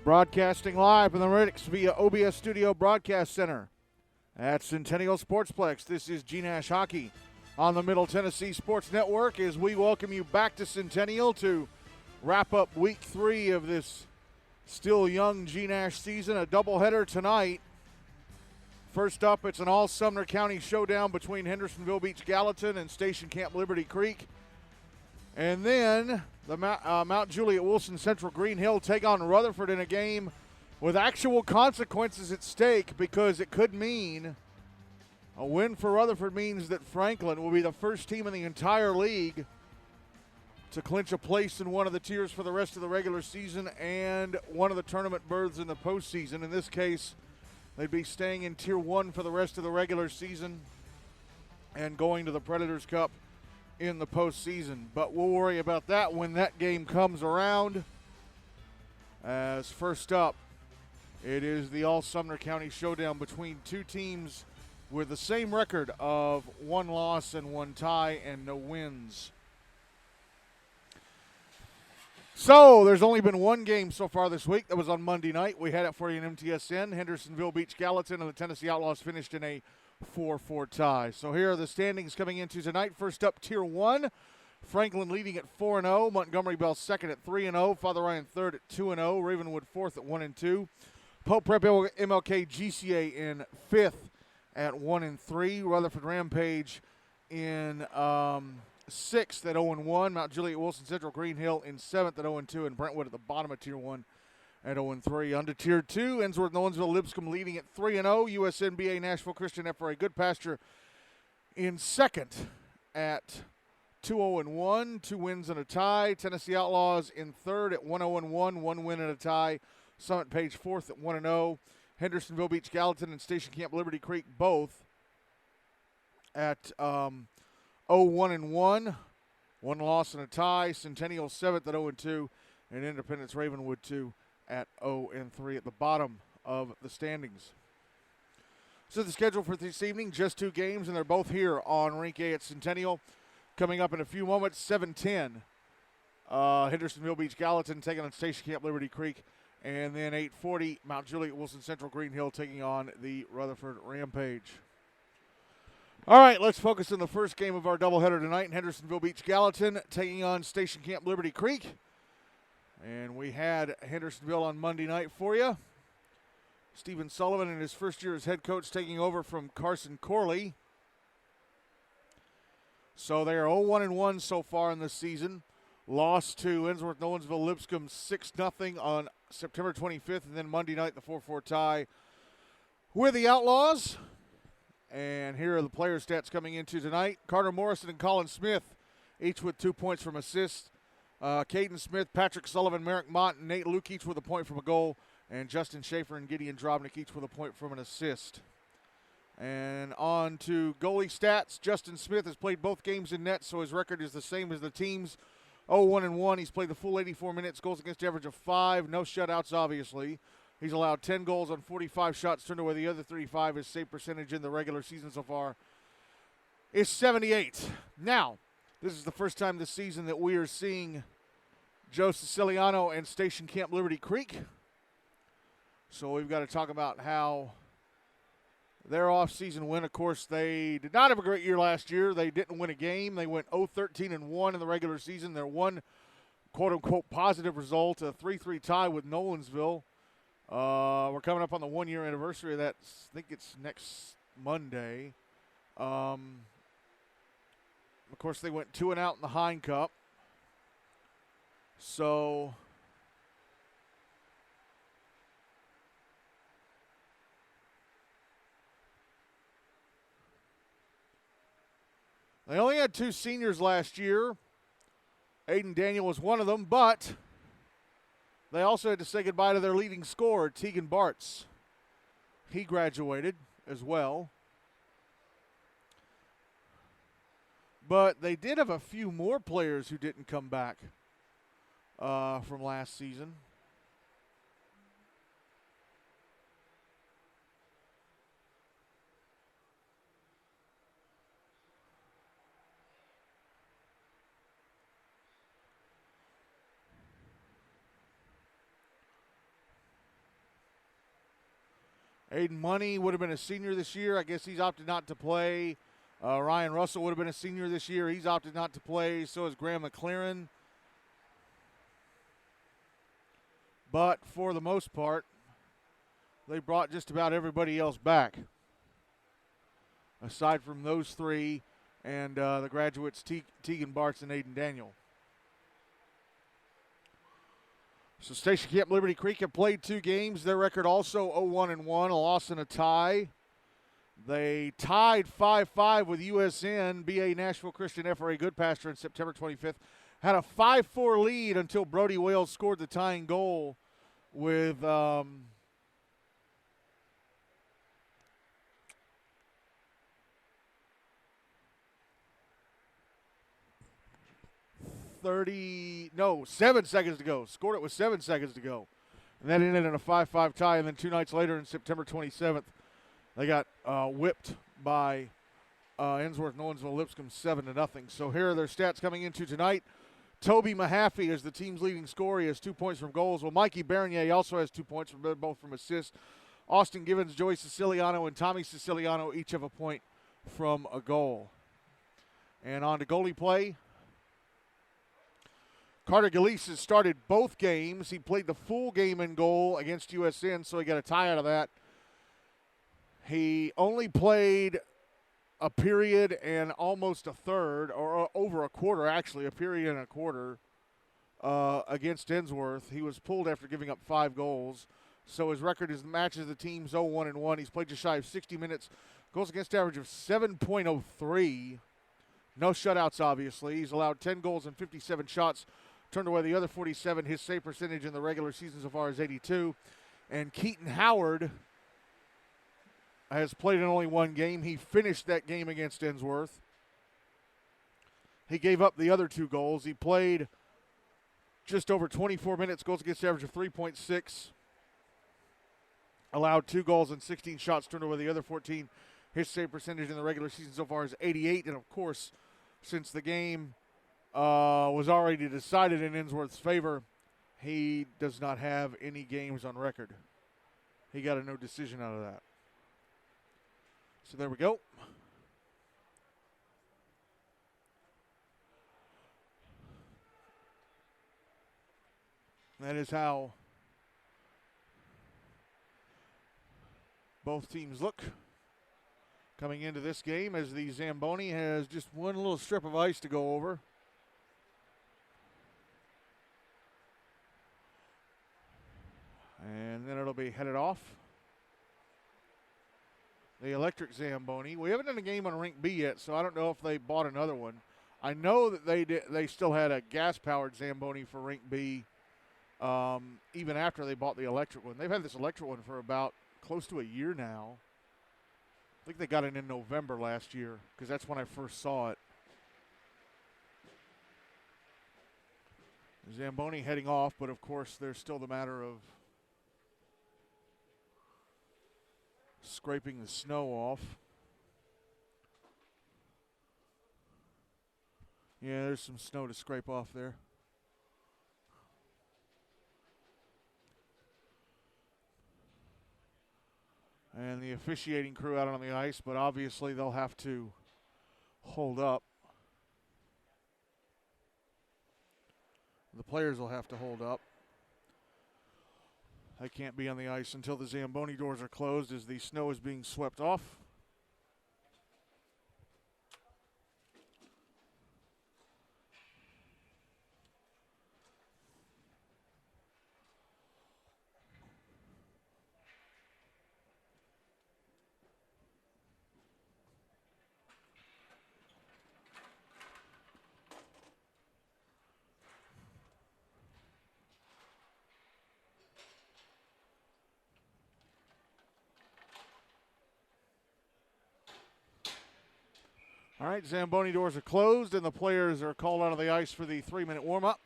Broadcasting live from the Riddick's via OBS Studio Broadcast Center at Centennial Sportsplex. This is GNASH Hockey on the Middle Tennessee Sports Network as we welcome you back to Centennial to wrap up Week 3 of this still young GNASH season. A doubleheader tonight. First up, it's an all Sumner County showdown between Hendersonville-Beech-Gallatin and Station Camp Liberty Creek. And then the Mount Juliet Wilson Central Green Hill take on Rutherford in a game with actual consequences at stake, because it could mean a win for Rutherford means that Franklin will be the first team in the entire league to clinch a place in one of the tiers for the rest of the regular season and one of the tournament berths in the postseason. In this case, they'd be staying in Tier 1 for the rest of the regular season and going to the Predators Cup in the postseason. But we'll worry about that when that game comes around. As first up, it is the all Sumner County showdown between two teams with the same record of 1 loss and 1 tie and no wins. So there's only been one game so far this week. That was on Monday night. We had it for you in MTSN. Hendersonville-Beech-Gallatin and the Tennessee Outlaws finished in a 4-4 tie. So here are the standings coming into tonight. First up, Tier 1. Franklin leading at 4-0. Montgomery Bell second at 3-0. Father Ryan third at 2-0. Ravenwood fourth at 1-2. Pope Prep MLK GCA in fifth at 1-3. Rutherford Rampage in sixth at 0-1. Mount Juliet Wilson Central Green Hill in seventh at 0-2. And Brentwood at the bottom of Tier 1 at 0-3. Under Tier 2, Ensworth-Nolensville-Lipscomb leading at 3-0. USNBA Nashville Christian FRA Goodpasture in second at 2-0-1. 2 wins and a tie. Tennessee Outlaws in third at 1-0-1. 1 win and a tie. Summit Page fourth at 1-0. Hendersonville-Beech-Gallatin and Station Camp Liberty Creek both at 0-1-1. 1 loss and a tie. Centennial seventh at 0-2. And Independence Ravenwood 2 at 0-3 at the bottom of the standings. So the schedule for this evening, just 2 games, and they're both here on Rink A at Centennial. Coming up in a few moments, 7:10, Hendersonville-Beech-Gallatin taking on Station Camp Liberty Creek, and then 8:40, Mount Juliet Wilson Central Green Hill taking on the Rutherford Rampage. All right, let's focus on the first game of our doubleheader tonight. Hendersonville-Beech-Gallatin taking on Station Camp Liberty Creek. And we had Hendersonville on Monday night for you. Stephen Sullivan in his first year as head coach taking over from Carson Corley. So they are 0-1-1 so far in this season. Lost to Ensworth-Nolensville-Lipscomb 6-0 on September 25th. And then Monday night, the 4-4 tie with the Outlaws. And here are the player stats coming into tonight. Carter Morrison and Colin Smith, each with 2 points from assists. Caden Smith, Patrick Sullivan, Merrick Mott, and Nate Luke each with a point from a goal. And Justin Schaefer and Gideon Drobnik each with a point from an assist. And on to goalie stats. Justin Smith has played both games in net, so his record is the same as the team's. 0-1-1. He's played the full 84 minutes, goals against average of 5. No shutouts, obviously. He's allowed 10 goals on 45 shots turned away. The other 35. His save percentage in the regular season so far is 78. Now, this is the first time this season that we are seeing Joe Siciliano and Station Camp Liberty Creek. So we've got to talk about how their off-season win. Of course, they did not have a great year last year. They didn't win a game. They went 0-13-1 in the regular season. Their one quote-unquote positive result, a 3-3 tie with Nolensville. We're coming up on the 1-year anniversary of that. I think it's next Monday. Of course, they went 2-0 in the Hein Cup. So they only had 2 seniors last year. Aiden Daniel was one of them, but they also had to say goodbye to their leading scorer, Tegan Bartz. He graduated as well. But they did have a few more players who didn't come back from last season. Aiden Money would have been a senior this year. I guess he's opted not to play. Ryan Russell would have been a senior this year. He's opted not to play. So is Graham McLaren. But for the most part, they brought just about everybody else back, aside from those three and the graduates, Tegan Bartz and Aiden Daniel. So Station Camp Liberty Creek have played 2 games. Their record also 0-1-1, a loss and a tie. They tied 5-5 with USN, BA Nashville Christian FRA Goodpasture on September 25th. Had a 5-4 lead until Brody Wales scored the tying goal with 7 seconds to go. Scored it with 7 seconds to go. And that ended in a 5-5 tie. And then 2 nights later, on September 27th, they got whipped by Ensworth-Nolensville-Lipscomb 7-0. So here are their stats coming into tonight. Toby Mahaffey is the team's leading scorer. He has 2 points from goals. Well, Mikey Bernier also has 2 points, both from assists. Austin Givens, Joey Siciliano, and Tommy Siciliano each have a point from a goal. And on to goalie play. Carter Galeese has started both games. He played the full game in goal against USN, so he got a tie out of that. He only played a period and almost a third, or over a quarter, actually, a period and a quarter against Ensworth. He was pulled after giving up 5 goals. So his record matches the team's 0-1-1. He's played just shy of 60 minutes. Goals against average of 7.03. No shutouts, obviously. He's allowed 10 goals and 57 shots. Turned away the other 47. His save percentage in the regular season so far is 82. And Keaton Howard has played in only 1 game. He finished that game against Ensworth. He gave up the other 2 goals. He played just over 24 minutes. Goals against average of 3.6. Allowed 2 goals and 16 shots. Turned away the other 14. His save percentage in the regular season so far is 88. And, of course, since the game was already decided in Ensworth's favor, he does not have any games on record. He got a no decision out of that. So there we go. That is how both teams look coming into this game, as the Zamboni has just one little strip of ice to go over. And then it'll be headed off. The Electric Zamboni. We haven't done a game on Rink B yet, so I don't know if they bought another one. I know that they still had a gas-powered Zamboni for Rink B even after they bought the electric one. They've had this electric one for about close to a year now. I think they got it in November last year because that's when I first saw it. Zamboni heading off, but of course there's still the matter of scraping the snow off. Yeah, there's some snow to scrape off there. And the officiating crew out on the ice, but obviously they'll have to hold up. The players will have to hold up. They can't be on the ice until the Zamboni doors are closed as the snow is being swept off. All right, Zamboni doors are closed, and the players are called out of the ice for the 3-minute warm-up.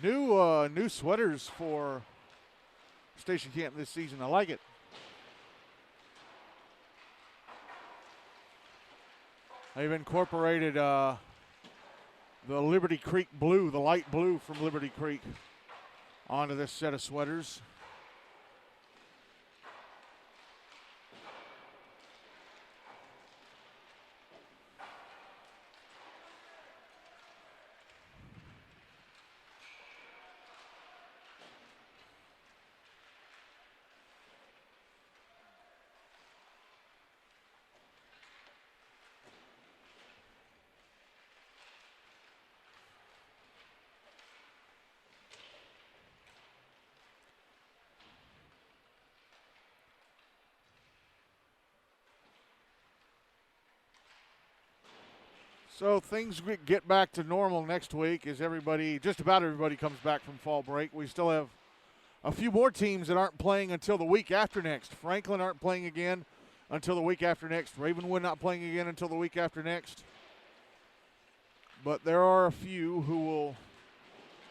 New sweaters for Station Camp this season. I like it. They've incorporated the Liberty Creek blue, the light blue from Liberty Creek, onto this set of sweaters. So things get back to normal next week as just about everybody comes back from fall break. We still have a few more teams that aren't playing until the week after next. Franklin aren't playing again until the week after next. Ravenwood not playing again until the week after next. But there are a few who will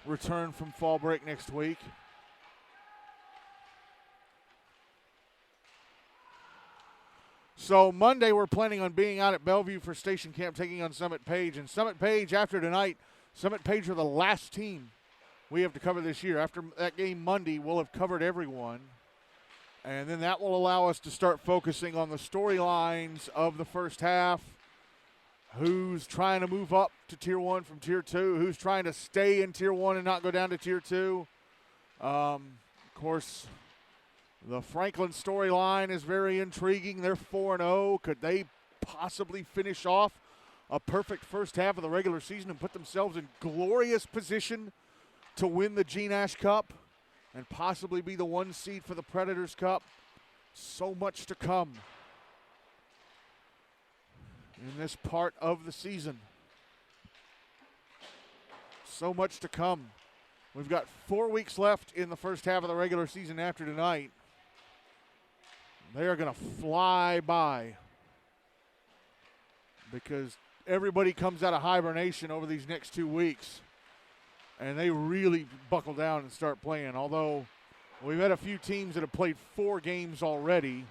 return from fall break next week. So Monday we're planning on being out at Bellevue for Station Camp, taking on Summit Page. And Summit Page, after tonight, Summit Page are the last team we have to cover this year. After that game Monday, we'll have covered everyone. And then that will allow us to start focusing on the storylines of the first half. Who's trying to move up to Tier 1 from Tier 2? Who's trying to stay in Tier 1 and not go down to Tier 2? Of course, the Franklin storyline is very intriguing. They're 4-0. Could they possibly finish off a perfect first half of the regular season and put themselves in glorious position to win the GNASH Cup and possibly be the 1 seed for the Predators Cup? So much to come in this part of the season. So much to come. We've got 4 weeks left in the first half of the regular season after tonight. They are going to fly by because everybody comes out of hibernation over these next 2 weeks, and they really buckle down and start playing. Although we've had a few teams that have played 4 games already,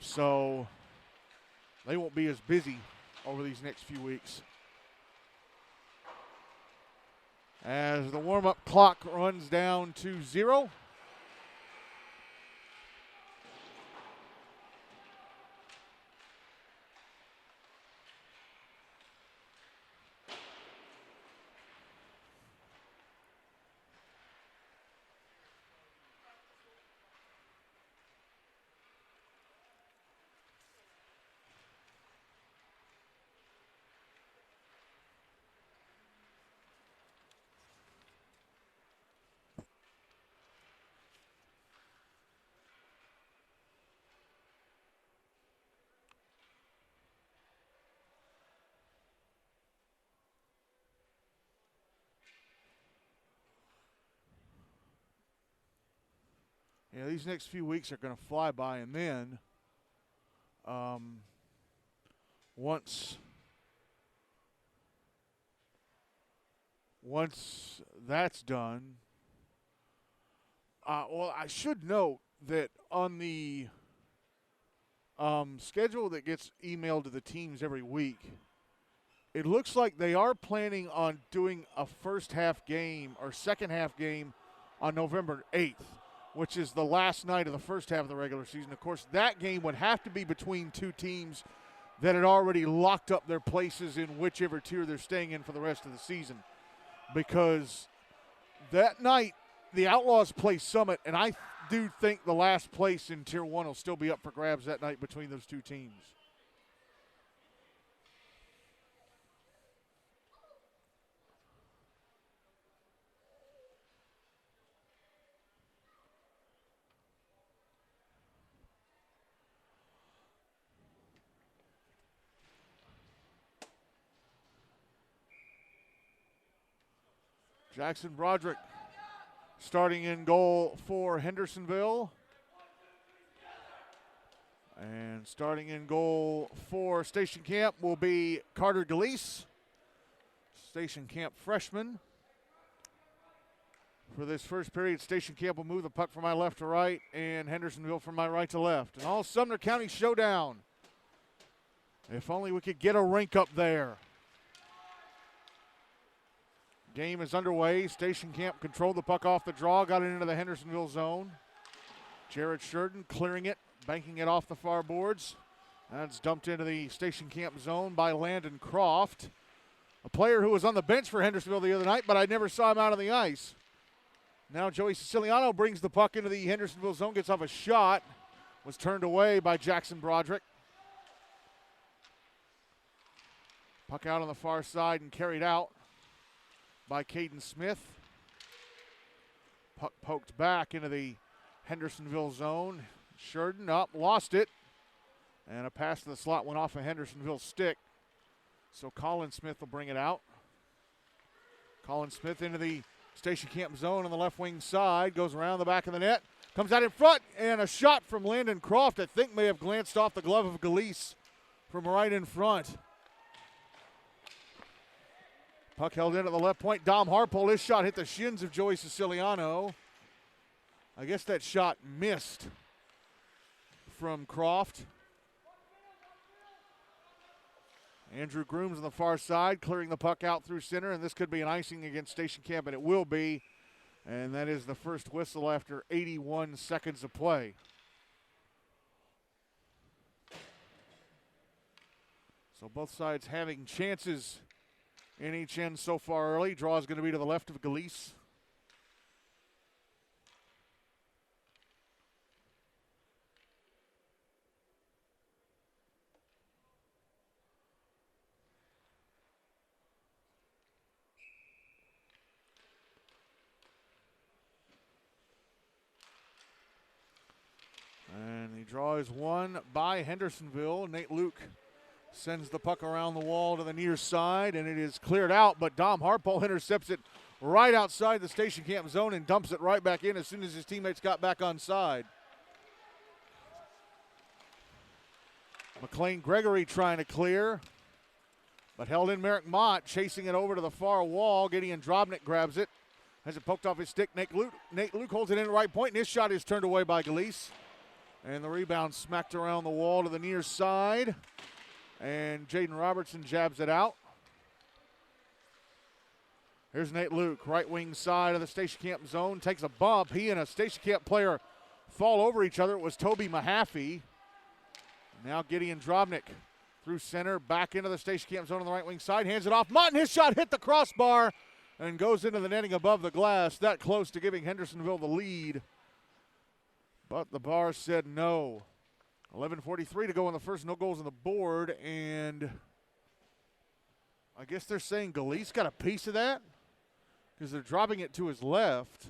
so they won't be as busy over these next few weeks. As the warm-up clock runs down to 0. Yeah, these next few weeks are going to fly by, and then once that's done, well, I should note that on the schedule that gets emailed to the teams every week, it looks like they are planning on doing a first half game or second half game on November 8th. Which is the last night of the first half of the regular season. Of course, that game would have to be between 2 teams that had already locked up their places in whichever tier they're staying in for the rest of the season. Because that night, the Outlaws play Summit, and I do think the last place in Tier 1 will still be up for grabs that night between those 2 teams. Jackson Broderick starting in goal for Hendersonville. And starting in goal for Station Camp will be Carter Galeese, Station Camp freshman. For this first period, Station Camp will move the puck from my left to right and Hendersonville from my right to left. And all Sumner County showdown If only we could get a rink up there. Game is underway. Station Camp controlled the puck off the draw, got it into the Hendersonville zone. Jared Sheridan clearing it, banking it off the far boards. That's dumped into the Station Camp zone by Landon Croft, a player who was on the bench for Hendersonville the other night, but I never saw him out on the ice. Now Joey Siciliano brings the puck into the Hendersonville zone, gets off a shot, was turned away by Jackson Broderick. Puck out on the far side and carried out by Caden Smith. Puck poked back into the Hendersonville zone. Sheridan up, lost it. And a pass to the slot went off a Hendersonville stick. So Colin Smith will bring it out. Colin Smith into the Station Camp zone on the left wing side. Goes around the back of the net. Comes out in front. And a shot from Landon Croft I think may have glanced off the glove of Galeese from right in front. Puck held in at the left point. Dom Harpole, his shot hit the shins of Joey Siciliano. I guess that shot missed from Croft. Andrew Grooms on the far side, clearing the puck out through center, and this could be an icing against Station Camp, and it will be. And that is the first whistle after 81 seconds of play. So both sides having chances in each end so far early. Draw is going to be to the left of Galeese. And the draw is won by Hendersonville. Nate Luke sends the puck around the wall to the near side, and it is cleared out, but Dom Harpole intercepts it right outside the Station Camp zone and dumps it right back in as soon as his teammates got back on side. McLean Gregory trying to clear, but held in Merrick Mott, chasing it over to the far wall. Gideon Drobnik grabs it. Has it poked off his stick. Nate Luke holds it in the right point, and his shot is turned away by Galeese. And the rebound smacked around the wall to the near side. And Jaden Robertson jabs it out. Here's Nate Luke, right wing side of the Station Camp zone. Takes a bump. He and a Station Camp player fall over each other. It was Toby Mahaffey. Now Gideon Drobnik through center, back into the Station Camp zone on the right wing side. Hands it off. Mott, and his shot hit the crossbar and goes into the netting above the glass. That close to giving Hendersonville the lead. But the bar said no. 11:43 to go in the first. No goals on the board. And I guess they're saying Galeese got a piece of that because they're dropping it to his left.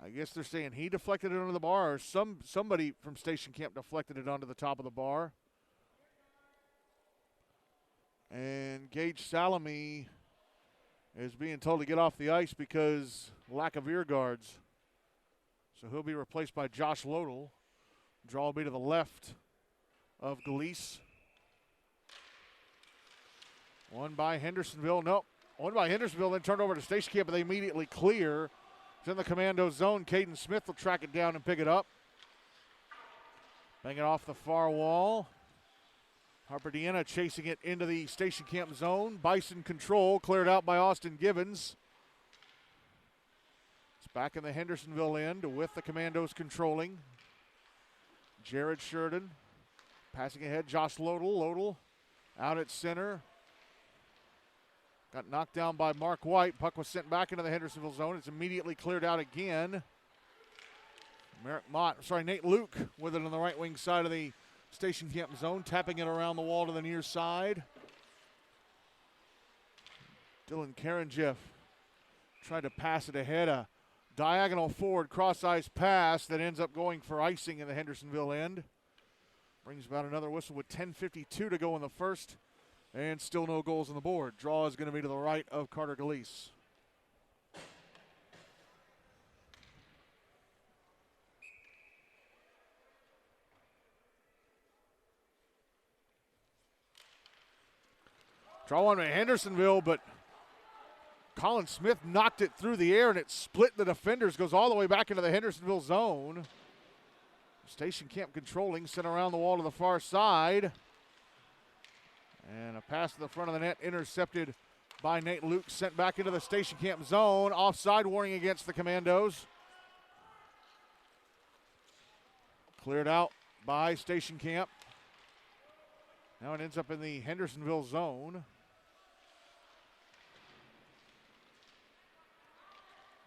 I guess they're saying he deflected it under the bar, or somebody from Station Camp deflected it onto the top of the bar. And Gage Salami is being told to get off the ice because lack of ear guards. So he'll be replaced by Josh Lodel. Draw will be to the left of Galeese. One by Hendersonville. Nope. One by Hendersonville, then turned over to Station Camp, but they immediately clear. It's in the Commandos zone. Caden Smith will track it down and pick it up. Bang it off the far wall. Harper Deanna chasing it into the Station Camp zone. Bison control, cleared out by Austin Gibbons. It's back in the Hendersonville end with the Commandos controlling. Jared Sheridan passing ahead. Josh Lodel. Lodel out at center. Got knocked down by Mark White. Puck was sent back into the Hendersonville zone. It's immediately cleared out again. Nate Luke with it on the right wing side of the Station Camp zone, tapping it around the wall to the near side. Dylan Karanjeff tried to pass it ahead. A diagonal forward cross-ice pass that ends up going for icing in the Hendersonville end. Brings about another whistle with 10:52 to go in the first. And still no goals on the board. Draw is going to be to the right of Carter Galeese. Draw one by Hendersonville, but Colin Smith knocked it through the air and it split the defenders, goes all the way back into the Hendersonville zone. Station Camp controlling, sent around the wall to the far side. And a pass to the front of the net, intercepted by Nate Luke, sent back into the Station Camp zone. Offside warning against the Commandos. Cleared out by Station Camp. Now it ends up in the Hendersonville zone.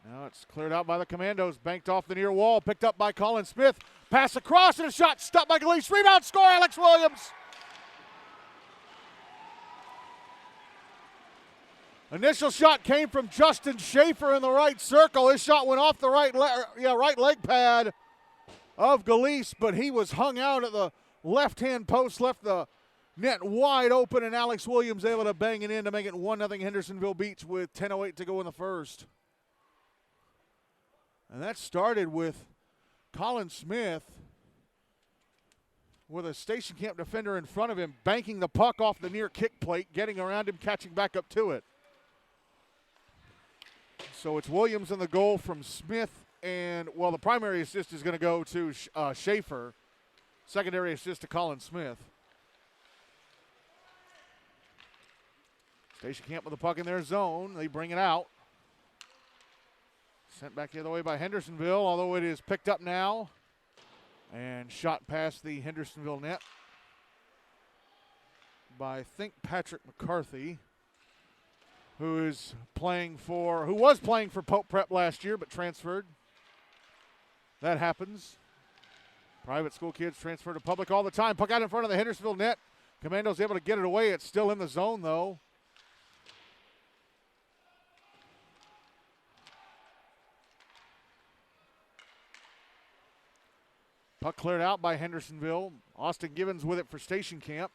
Now it's cleared out by the Commandos, banked off the near wall, picked up by Colin Smith. Pass across and a shot stopped by Gleese. Rebound score, Alex Williams. Initial shot came from Justin Schaefer in the right circle. His shot went off the right leg pad of Gleese, but he was hung out at the left-hand post, left the net wide open, and Alex Williams able to bang it in to make it 1-0 Hendersonville Beach with 10:08 to go in the first. And that started with Colin Smith with a Station Camp defender in front of him, banking the puck off the near kick plate, getting around him, catching back up to it. So it's Williams in the goal from Smith, and, well, the primary assist is going to go to Schaefer. Secondary assist to Colin Smith. Station Camp with the puck in their zone. They bring it out. Sent back the other way by Hendersonville, although it is picked up now. And shot past the Hendersonville net by, I think, Patrick McCarthy, who was playing for Pope Prep last year, but transferred. That happens. Private school kids transfer to public all the time. Puck out in front of the Hendersonville net. Commandos able to get it away. It's still in the zone, though. Puck cleared out by Hendersonville. Austin Givens with it for Station Camp.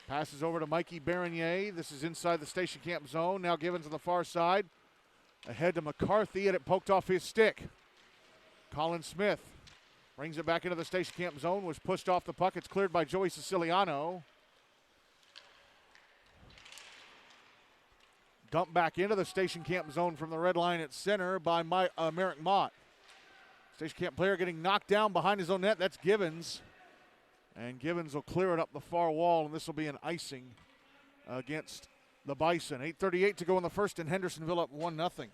Passes over to Mikey Bernier. This is inside the Station Camp zone. Now Givens on the far side. Ahead to McCarthy, and it poked off his stick. Colin Smith brings it back into the Station Camp zone. Was pushed off the puck. It's cleared by Joey Siciliano. Dumped back into the Station Camp zone from the red line at center by Merrick Mott. Station Camp player getting knocked down behind his own net. That's Givens. And Givens will clear it up the far wall, and this will be an icing against the Bison. 8:38 to go in the first, and Hendersonville up 1-0.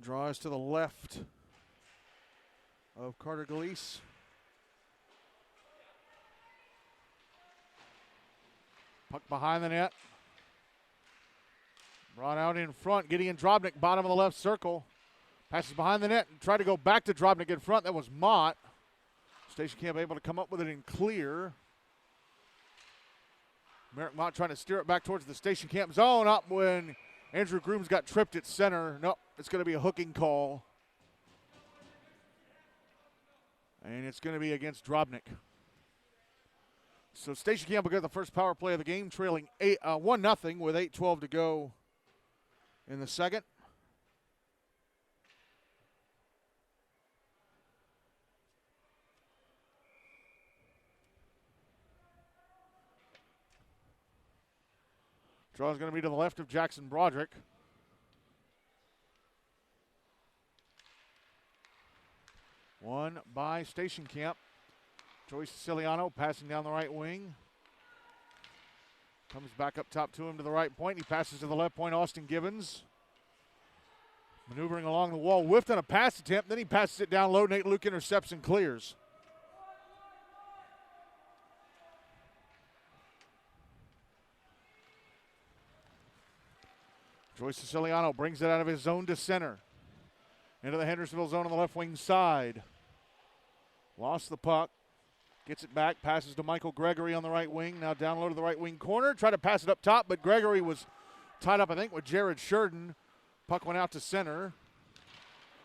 Draws to the left of Carter Gleese. Puck behind the net. Brought out in front. Gideon Drobnik, bottom of the left circle. Passes behind the net and tried to go back to Drobnik in front. That was Mott. Station Camp able to come up with it in clear. Merrick Mott trying to steer it back towards the Station Camp zone. Up when Andrew Grooms got tripped at center. Nope, it's going to be a hooking call. And it's going to be against Drobnik. So Station Camp will get the first power play of the game, trailing 1-0 with 8:12 to go in the second. Draw is going to be to the left of Jackson Broderick. Won by Station Camp. Joey Siciliano passing down the right wing. Comes back up top to him to the right point. He passes to the left point, Austin Givens. Maneuvering along the wall, whiffed on a pass attempt. Then he passes it down low. Nate Luke intercepts and clears. Joey Siciliano brings it out of his zone to center. Into the Hendersonville zone on the left wing side. Lost the puck. Gets it back, passes to Michael Gregory on the right wing. Now down low to the right wing corner. Try to pass it up top, but Gregory was tied up, I think, with Jared Sheridan. Puck went out to center.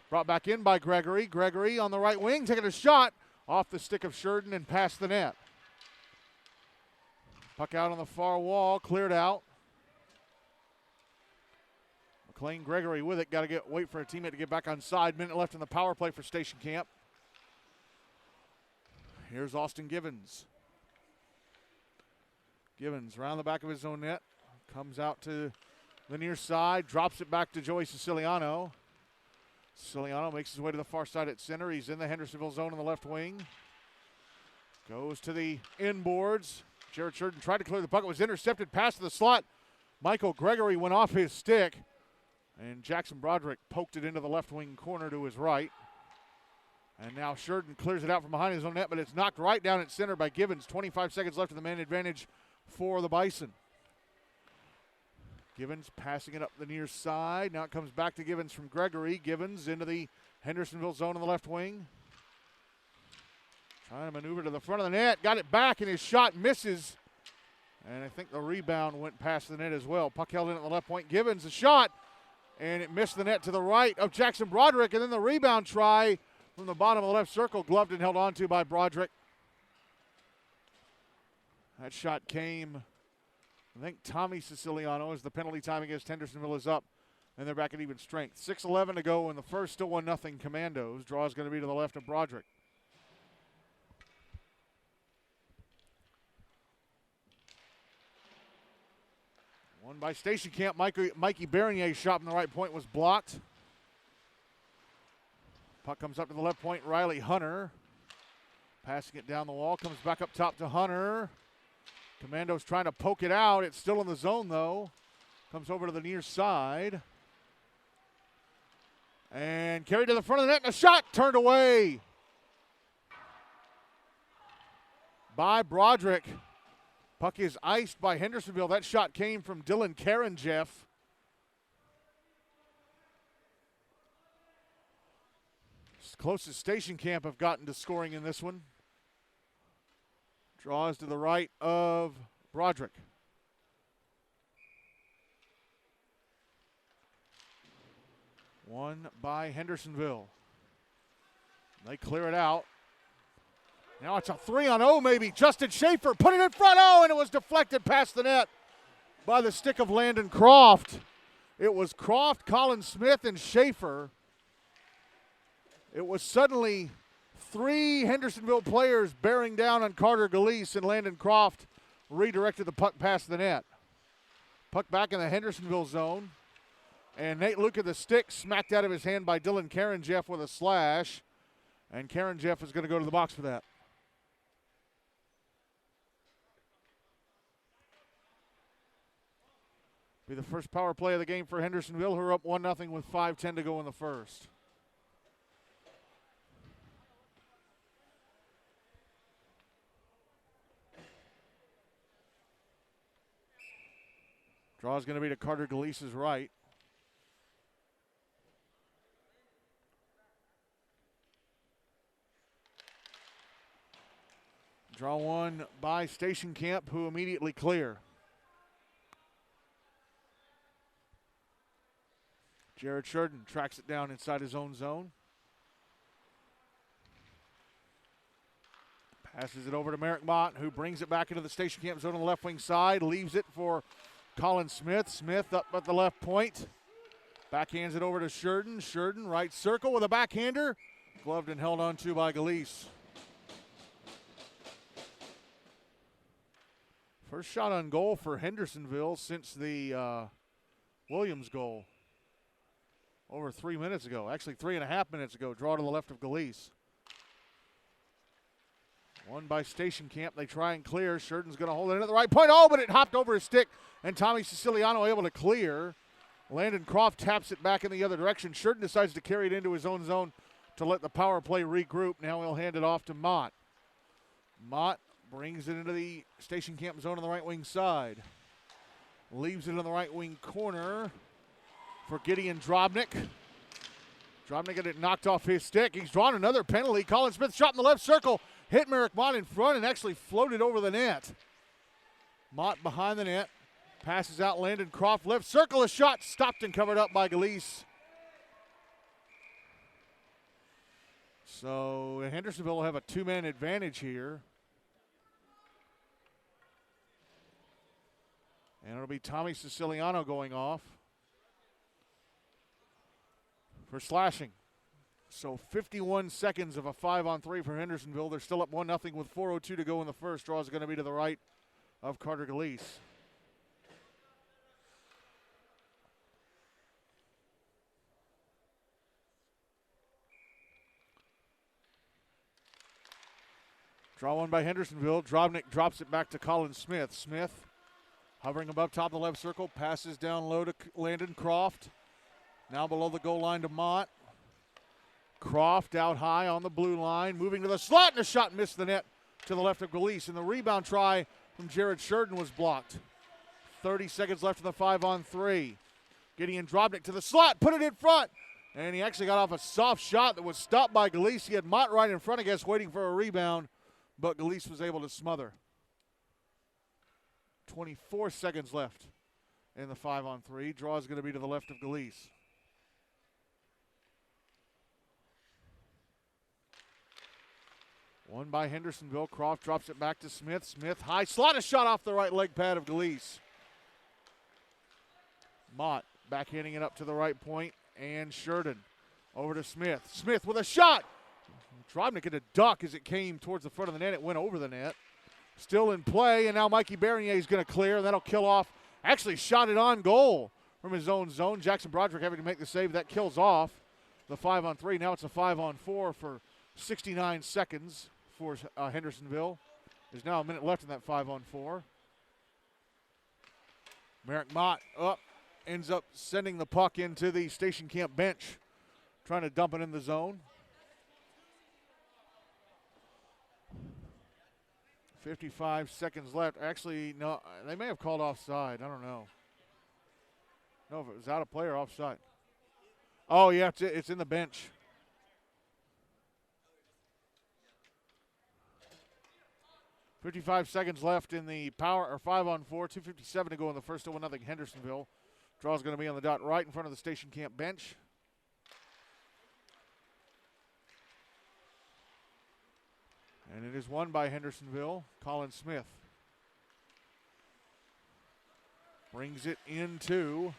Brought back in by Gregory. Gregory on the right wing, taking a shot off the stick of Sheridan and past the net. Puck out on the far wall, cleared out. McLean Gregory with it. Got to wait for a teammate to get back on side. Minute left in the power play for Station Camp. Here's Austin Givens. Givens around the back of his own net. Comes out to the near side. Drops it back to Joey Siciliano. Siciliano makes his way to the far side at center. He's in the Hendersonville zone on the left wing. Goes to the inboards. Jared Sheridan tried to clear the puck. It was intercepted. Pass to the slot. Michael Gregory went off his stick. And Jackson Broderick poked it into the left wing corner to his right. And now Sheridan clears it out from behind his own net, but it's knocked right down at center by Givens. 25 seconds left of the man advantage for the Bison. Givens passing it up the near side. Now it comes back to Givens from Gregory. Givens into the Hendersonville zone on the left wing. Trying to maneuver to the front of the net. Got it back, and his shot misses. And I think the rebound went past the net as well. Puck held in at the left point. Givens a shot, and it missed the net to the right of Jackson Broderick. And then the rebound try from the bottom of the left circle, gloved and held onto by Broderick. That shot came, I think, Tommy Siciliano, as the penalty time against Hendersonville is up, and they're back at even strength. 6:11 to go in the first, still 1-0 Commandos. Draw is going to be to the left of Broderick. One by Station Camp. Mikey Bernier shot from the right point was blocked. Puck comes up to the left point. Riley Hunter passing it down the wall. Comes back up top to Hunter. Commandos trying to poke it out. It's still in the zone, though. Comes over to the near side. And carried to the front of the net, and a shot turned away by Broderick. Puck is iced by Hendersonville. That shot came from Dylan Karanjeff. Closest Station Camp have gotten to scoring in this one. Draws to the right of Broderick. One by Hendersonville. They clear it out. Now it's a 3-on-0 maybe. Justin Schaefer put it in front. Oh, and it was deflected past the net by the stick of Landon Croft. It was Croft, Colin Smith, and Schaefer. It was suddenly 3 Hendersonville players bearing down on Carter Galise, and Landon Croft redirected the puck past the net. Puck back in the Hendersonville zone. And Nate Luca, the stick, smacked out of his hand by Dylan Karanjeff with a slash. And Karanjeff is going to go to the box for that. Be the first power play of the game for Hendersonville, who are up 1-0 with 5:10 to go in the first. Draw is going to be to Carter Galise's right. Draw one by Station Camp, who immediately clear. Jared Sheridan tracks it down inside his own zone. Passes it over to Merrick Mott, who brings it back into the Station Camp zone on the left wing side. Leaves it for Colin Smith. Smith up at the left point. Backhands it over to Sheridan. Sheridan right circle with a backhander. Gloved and held on to by Galise. First shot on goal for Hendersonville since the Williams goal over 3 minutes ago. Actually, 3.5 minutes ago. Draw to the left of Galise. One by Station Camp. They try and clear. Sheridan's going to hold it in at the right point. Oh, but it hopped over his stick, and Tommy Siciliano able to clear. Landon Croft taps it back in the other direction. Sheridan decides to carry it into his own zone to let the power play regroup. Now he'll hand it off to Mott. Mott brings it into the Station Camp zone on the right wing side. Leaves it in the right wing corner for Gideon Drobnik. Drobnik got it knocked off his stick. He's drawn another penalty. Colin Smith shot in the left circle. Hit Merrick Mott in front and actually floated over the net. Mott behind the net. Passes out Landon Croft. Left circle, a shot stopped and covered up by Galise. So Hendersonville will have a 2-man advantage here. And it'll be Tommy Siciliano going off for slashing. So 51 seconds of a 5-on-3 for Hendersonville. They're still up 1-0 with 4:02 to go in the first. Draw is going to be to the right of Carter Galeese. Draw one by Hendersonville. Drobnik drops it back to Colin Smith. Smith hovering above top of the left circle. Passes down low to Landon Croft. Now below the goal line to Mott. Croft out high on the blue line. Moving to the slot, and a shot missed the net to the left of Galeese. And the rebound try from Jared Sheridan was blocked. 30 seconds left in the 5-on-3. Gideon Drobnik to the slot, put it in front. And he actually got off a soft shot that was stopped by Galeese. He had Mott right in front, I guess, waiting for a rebound. But Galeese was able to smother. 24 seconds left in the 5-on-3. Draw is going to be to the left of Galeese. One by Hendersonville. Croft drops it back to Smith. Smith, high slot, a shot off the right leg pad of Galeese. Mott backhanding it up to the right point, and Sheridan over to Smith. Smith with a shot. Drobnik had a duck as it came towards the front of the net. It went over the net. Still in play, and now Mikey Bernier is going to clear, and that'll kill off. Actually shot it on goal from his own zone. Jackson Broderick having to make the save. That kills off the 5-on-3. Now it's a 5-on-4 for 69 seconds for Hendersonville. There's now a minute left in that 5-on-4. Merrick Mott up, ends up sending the puck into the station camp bench, trying to dump it in the zone. 55 seconds left. Actually, no, they may have called offside. I don't know. No, if it was out of play or offside. Oh, yeah, it's in the bench. .55 seconds left in the power or 5-on-4. 2:57 to go in the first. 1-0 Hendersonville. Draw's going to be on the dot right in front of the station camp bench. And it is won by Hendersonville. Colin Smith brings it into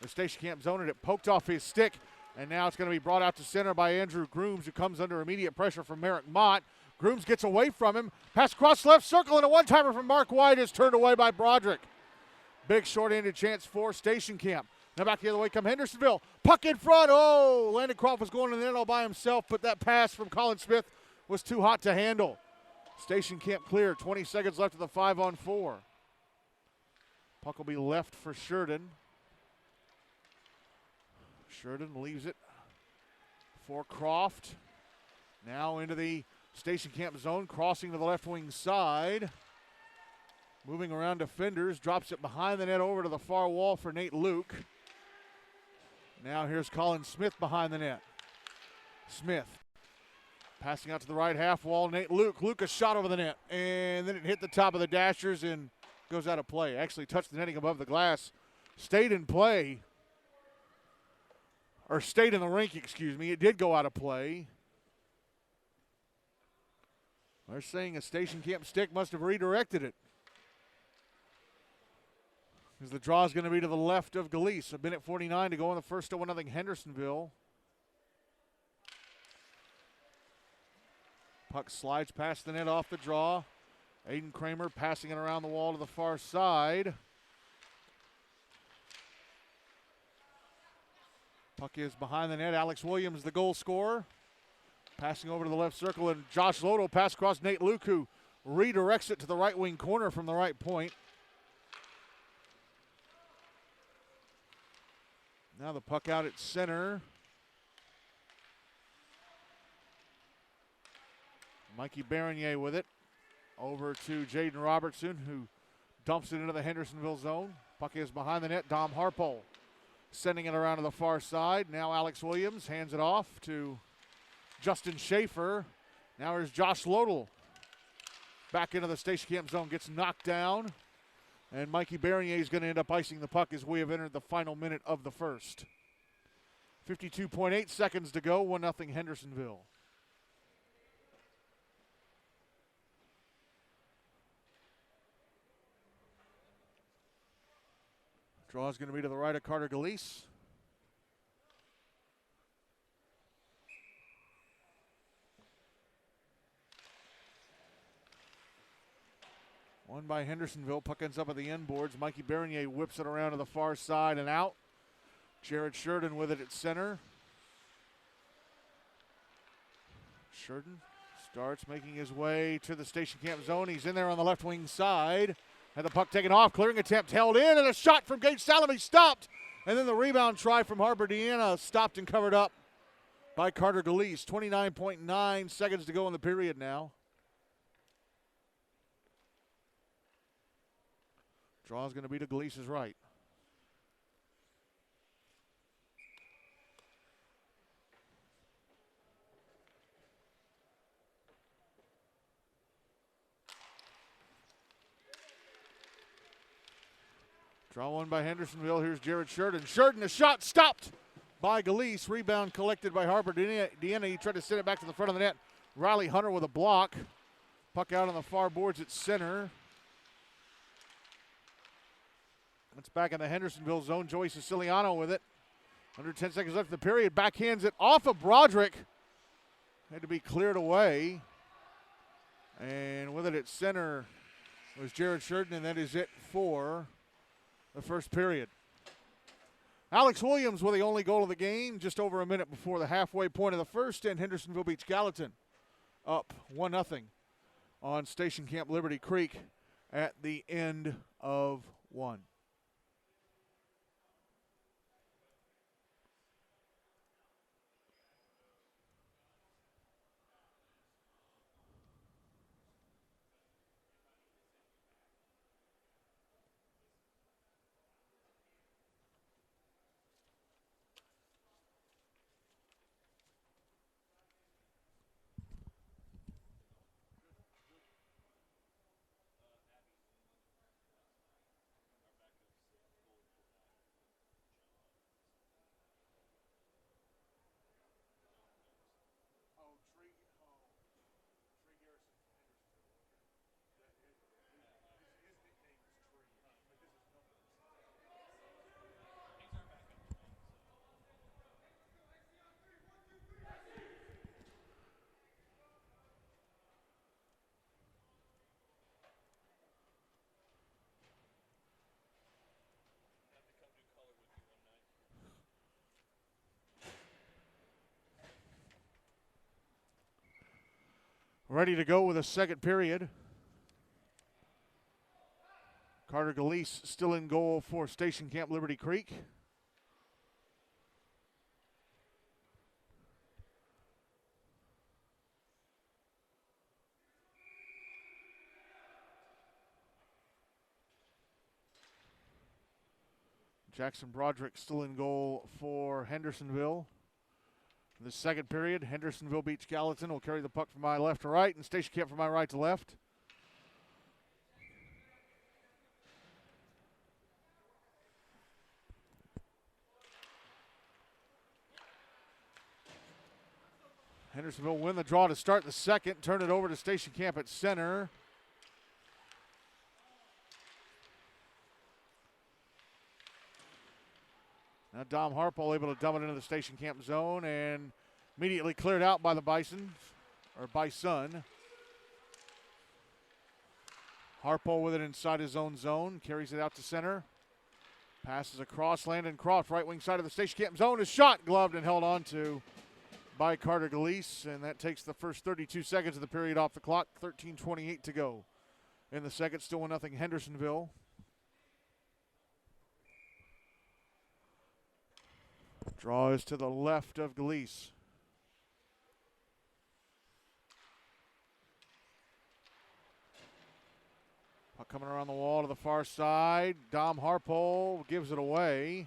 the station camp zone, and it poked off his stick. And now it's going to be brought out to center by Andrew Grooms, who comes under immediate pressure from Merrick Mott. Grooms gets away from him. Pass across left circle, and a one-timer from Mark White is turned away by Broderick. Big short-handed chance for station camp. Now back the other way come Hendersonville. Puck in front. Oh, Landon Croft was going in the net all by himself, but that pass from Colin Smith was too hot to handle. Station camp clear. 20 seconds left of the 5-on-4. Puck will be left for Sheridan. Sheridan leaves it for Croft. Now into the station camp zone, crossing to the left wing side. Moving around defenders, drops it behind the net over to the far wall for Nate Luke. Now here's Colin Smith behind the net. Smith passing out to the right half wall. Nate Luke. Luke a shot over the net. And then it hit the top of the dashers and goes out of play. Actually touched the netting above the glass. Stayed in play. Or stayed in the rink, excuse me. It did go out of play. They're saying a station camp stick must have redirected it. As the draw is going to be to the left of Galeese. 1:49 to go in the first. 1-0 Hendersonville. Puck slides past the net off the draw. Aiden Kramer passing it around the wall to the far side. Puck is behind the net. Alex Williams, the goal scorer. Passing over to the left circle, and Josh Lodo pass across Nate Luke, who redirects it to the right wing corner from the right point. Now the puck out at center. Mikey Bernier with it. Over to Jaden Robertson, who dumps it into the Hendersonville zone. Puck is behind the net. Dom Harpole sending it around to the far side. Now Alex Williams hands it off to Justin Schaefer. Now here's Josh Lodel. Back into the station camp zone. Gets knocked down. And Mikey Bernier is going to end up icing the puck as we have entered the final minute of the first. 52.8 seconds to go. 1-0 Hendersonville. Draw is going to be to the right of Carter Galeese. Won by Hendersonville. Puck ends up at the end boards. Mikey Bernier whips it around to the far side and out. Jared Sheridan with it at center. Sheridan starts making his way to the station camp zone. He's in there on the left wing side. Had the puck taken off. Clearing attempt held in, and a shot from Gage Salome stopped. And then the rebound try from Harper Deanna stopped and covered up by Carter Galeese. 29.9 seconds to go in the period now. Draw is going to be to Galeese's right. Draw one by Hendersonville. Here's Jared Sheridan. Sheridan, a shot stopped by Galeese. Rebound collected by Harper Deanna. He tried to send it back to the front of the net. Riley Hunter with a block. Puck out on the far boards at center. It's back in the Hendersonville zone. Joey Siciliano with it. Under 10 seconds left in the period. Backhands it off of Broderick. Had to be cleared away. And with it at center was Jared Sheridan, and that is it for the first period. Alex Williams with the only goal of the game, just over a minute before the halfway point of the first, and Hendersonville-Beech-Gallatin up 1-0 on Station Camp Liberty Creek at the end of one. Ready to go with a second period. Carter Galeese still in goal for Station Camp Liberty Creek. Jackson Broderick still in goal for Hendersonville. In the second period, Hendersonville-Beech-Gallatin will carry the puck from my left to right, and Station Camp from my right to left. Hendersonville win the draw to start the second, turn it over to Station Camp at center. Now Dom Harpole able to dump it into the Station Camp zone and immediately cleared out by the Bison. Harpole with it inside his own zone, carries it out to center. Passes across, Landon Croft, right wing side of the Station Camp zone. Is shot, gloved, and held on to by Carter Galeese, and that takes the first 32 seconds of the period off the clock. 13:28 to go in the second. Still 1-0 Hendersonville. Draw is to the left of Galeese. Puck coming around the wall to the far side. Dom Harpole gives it away.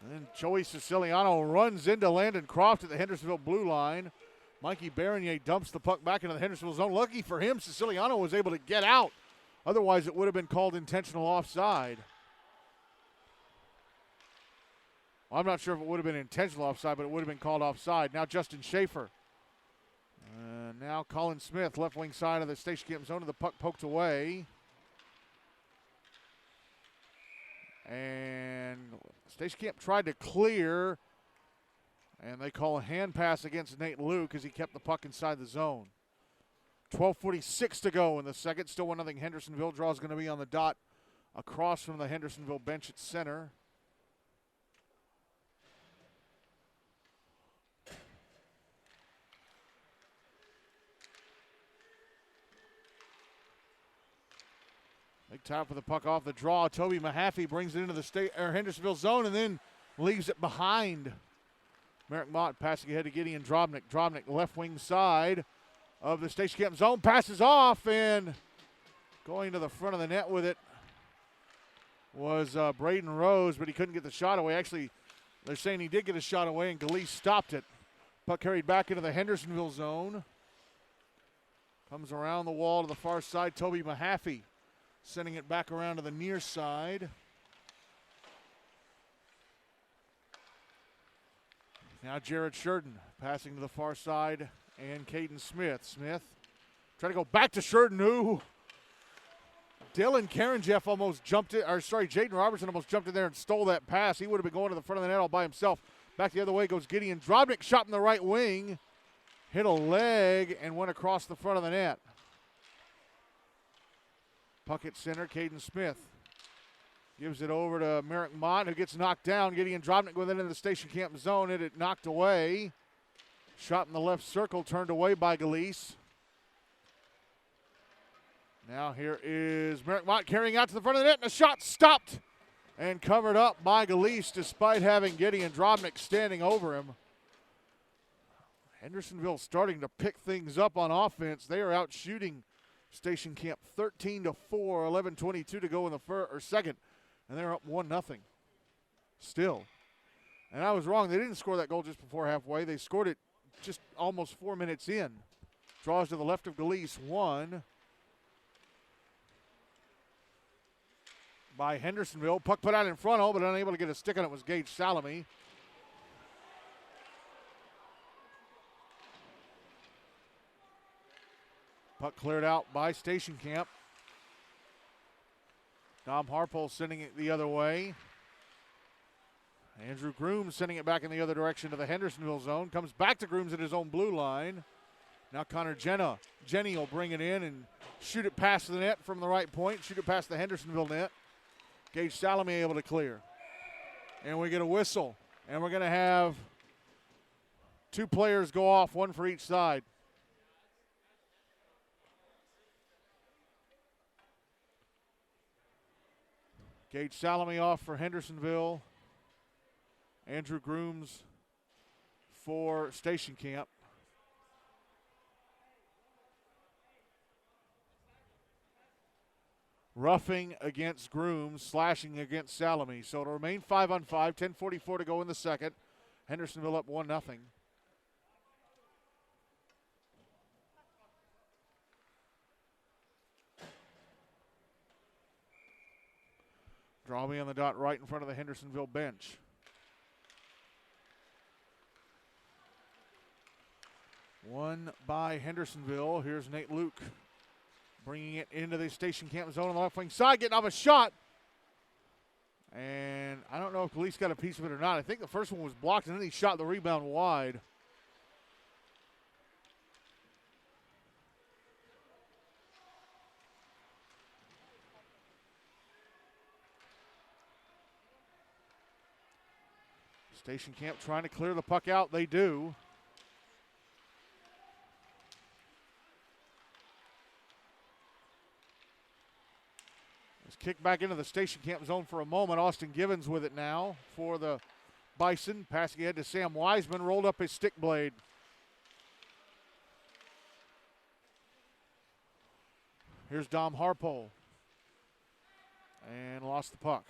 And then Joey Siciliano runs into Landon Croft at the Hendersonville blue line. Mikey Bernier dumps the puck back into the Hendersonville zone. Lucky for him, Siciliano was able to get out. Otherwise, it would have been called intentional offside. Well, I'm not sure if it would have been intentional offside, but it would have been called offside. Now Justin Schaefer. Now Colin Smith, left wing side of the Station Camp zone, and the puck poked away. And Station Camp tried to clear. And they call a hand pass against Nate Luke as he kept the puck inside the zone. 12:46 to go in the second. Still 1-0 Hendersonville. Draw is going to be on the dot across from the Hendersonville bench at center. Big time for the puck off the draw. Toby Mahaffey brings it into the Hendersonville zone and then leaves it behind. Merrick Mott passing ahead to Gideon Drobnik. Drobnik left wing side of the Station Camp zone. Passes off and going to the front of the net with it was Braden Rose, but he couldn't get the shot away. Actually, they're saying he did get a shot away and Galeese stopped it. Puck carried back into the Hendersonville zone. Comes around the wall to the far side. Toby Mahaffey sending it back around to the near side. Now Jared Sheridan passing to the far side and Caden Smith. Smith trying to go back to Sheridan, who Dylan Karanjeff almost jumped it, Jaden Robertson almost jumped in there and stole that pass. He would have been going to the front of the net all by himself. Back the other way goes Gideon Drobnik, shot in the right wing. Hit a leg and went across the front of the net. Puck at center, Caden Smith gives it over to Merrick Mott, who gets knocked down. Gideon Drobnik with it into the Station Camp zone. It knocked away. Shot in the left circle, turned away by Galeese. Now here is Merrick Mott carrying out to the front of the net, and a shot stopped and covered up by Galeese despite having Gideon Drobnik standing over him. Hendersonville starting to pick things up on offense. They are out shooting Station Camp 13-4, 11:22 to go in the second, and they're up 1-0 still. And I was wrong. They didn't score that goal just before halfway. They scored it just almost 4 minutes in. Draws to the left of Galeese, one by Hendersonville. Puck put out in front, but unable to get a stick on it was Gage Salami. Puck cleared out by Station Camp. Dom Harpole sending it the other way. Andrew Grooms sending it back in the other direction to the Hendersonville zone. Comes back to Grooms at his own blue line. Now Connor Jenny will bring it in and shoot it past the net from the right point. Shoot it past the Hendersonville net. Gage Salami able to clear. And we get a whistle. And we're going to have two players go off, one for each side. Gage Salami off for Hendersonville. Andrew Grooms for Station Camp. Roughing against Grooms, slashing against Salami. So it'll remain 5-on-5, 10:44 to go in the second. Hendersonville up 1-0. Draw me on the dot right in front of the Hendersonville bench. One by Hendersonville. Here's Nate Luke bringing it into the Station Camp zone on the left wing side, getting off a shot. And I don't know if Galeese got a piece of it or not. I think the first one was blocked, and then he shot the rebound wide. Station Camp trying to clear the puck out. They do. It's kicked back into the Station Camp zone for a moment. Austin Givens with it now for the Bison. Passing ahead to Sam Wiseman. Rolled up his stick blade. Here's Dom Harpole. And lost the puck.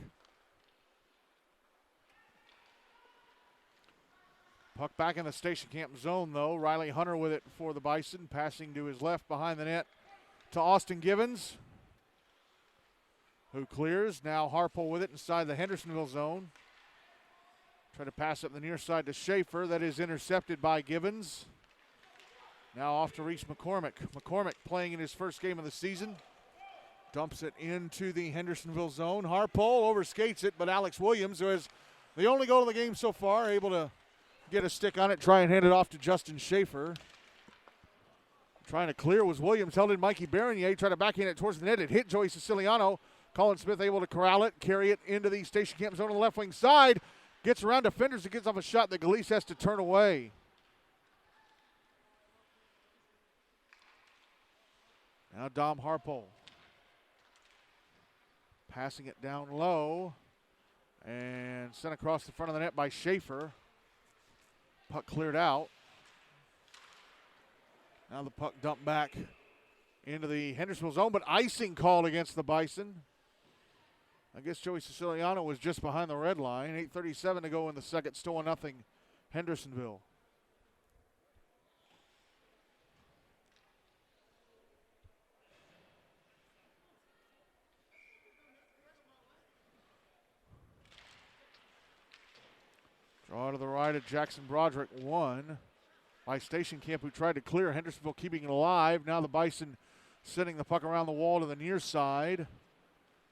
Puck back in the Station Camp zone, though. Riley Hunter with it for the Bison. Passing to his left behind the net to Austin Givens, who clears. Now Harpole with it inside the Hendersonville zone. Try to pass up the near side to Schaefer. That is intercepted by Givens. Now off to Reese McCormick. McCormick playing in his first game of the season. Dumps it into the Hendersonville zone. Harpole overskates it, but Alex Williams, who has the only goal of the game so far, able to get a stick on it, try and hand it off to Justin Schaefer. Trying to clear was Williams, held in Mikey Bernier, tried to backhand it towards the net. It hit Joey Siciliano. Colin Smith able to corral it, carry it into the station camp zone on the left wing side. Gets around defenders and gets off a shot that Galise has to turn away. Now Dom Harpole. Passing it down low and sent across the front of the net by Schaefer. Puck cleared out. Now the puck dumped back into the Hendersonville zone, but icing called against the Bison. I guess Joey Siciliano was just behind the red line. 8:37 to go in the second. Still 1-0 Hendersonville. Draw to the right of Jackson Broderick, won by Station Camp, who tried to clear. Hendersonville keeping it alive. Now the Bison sending the puck around the wall to the near side.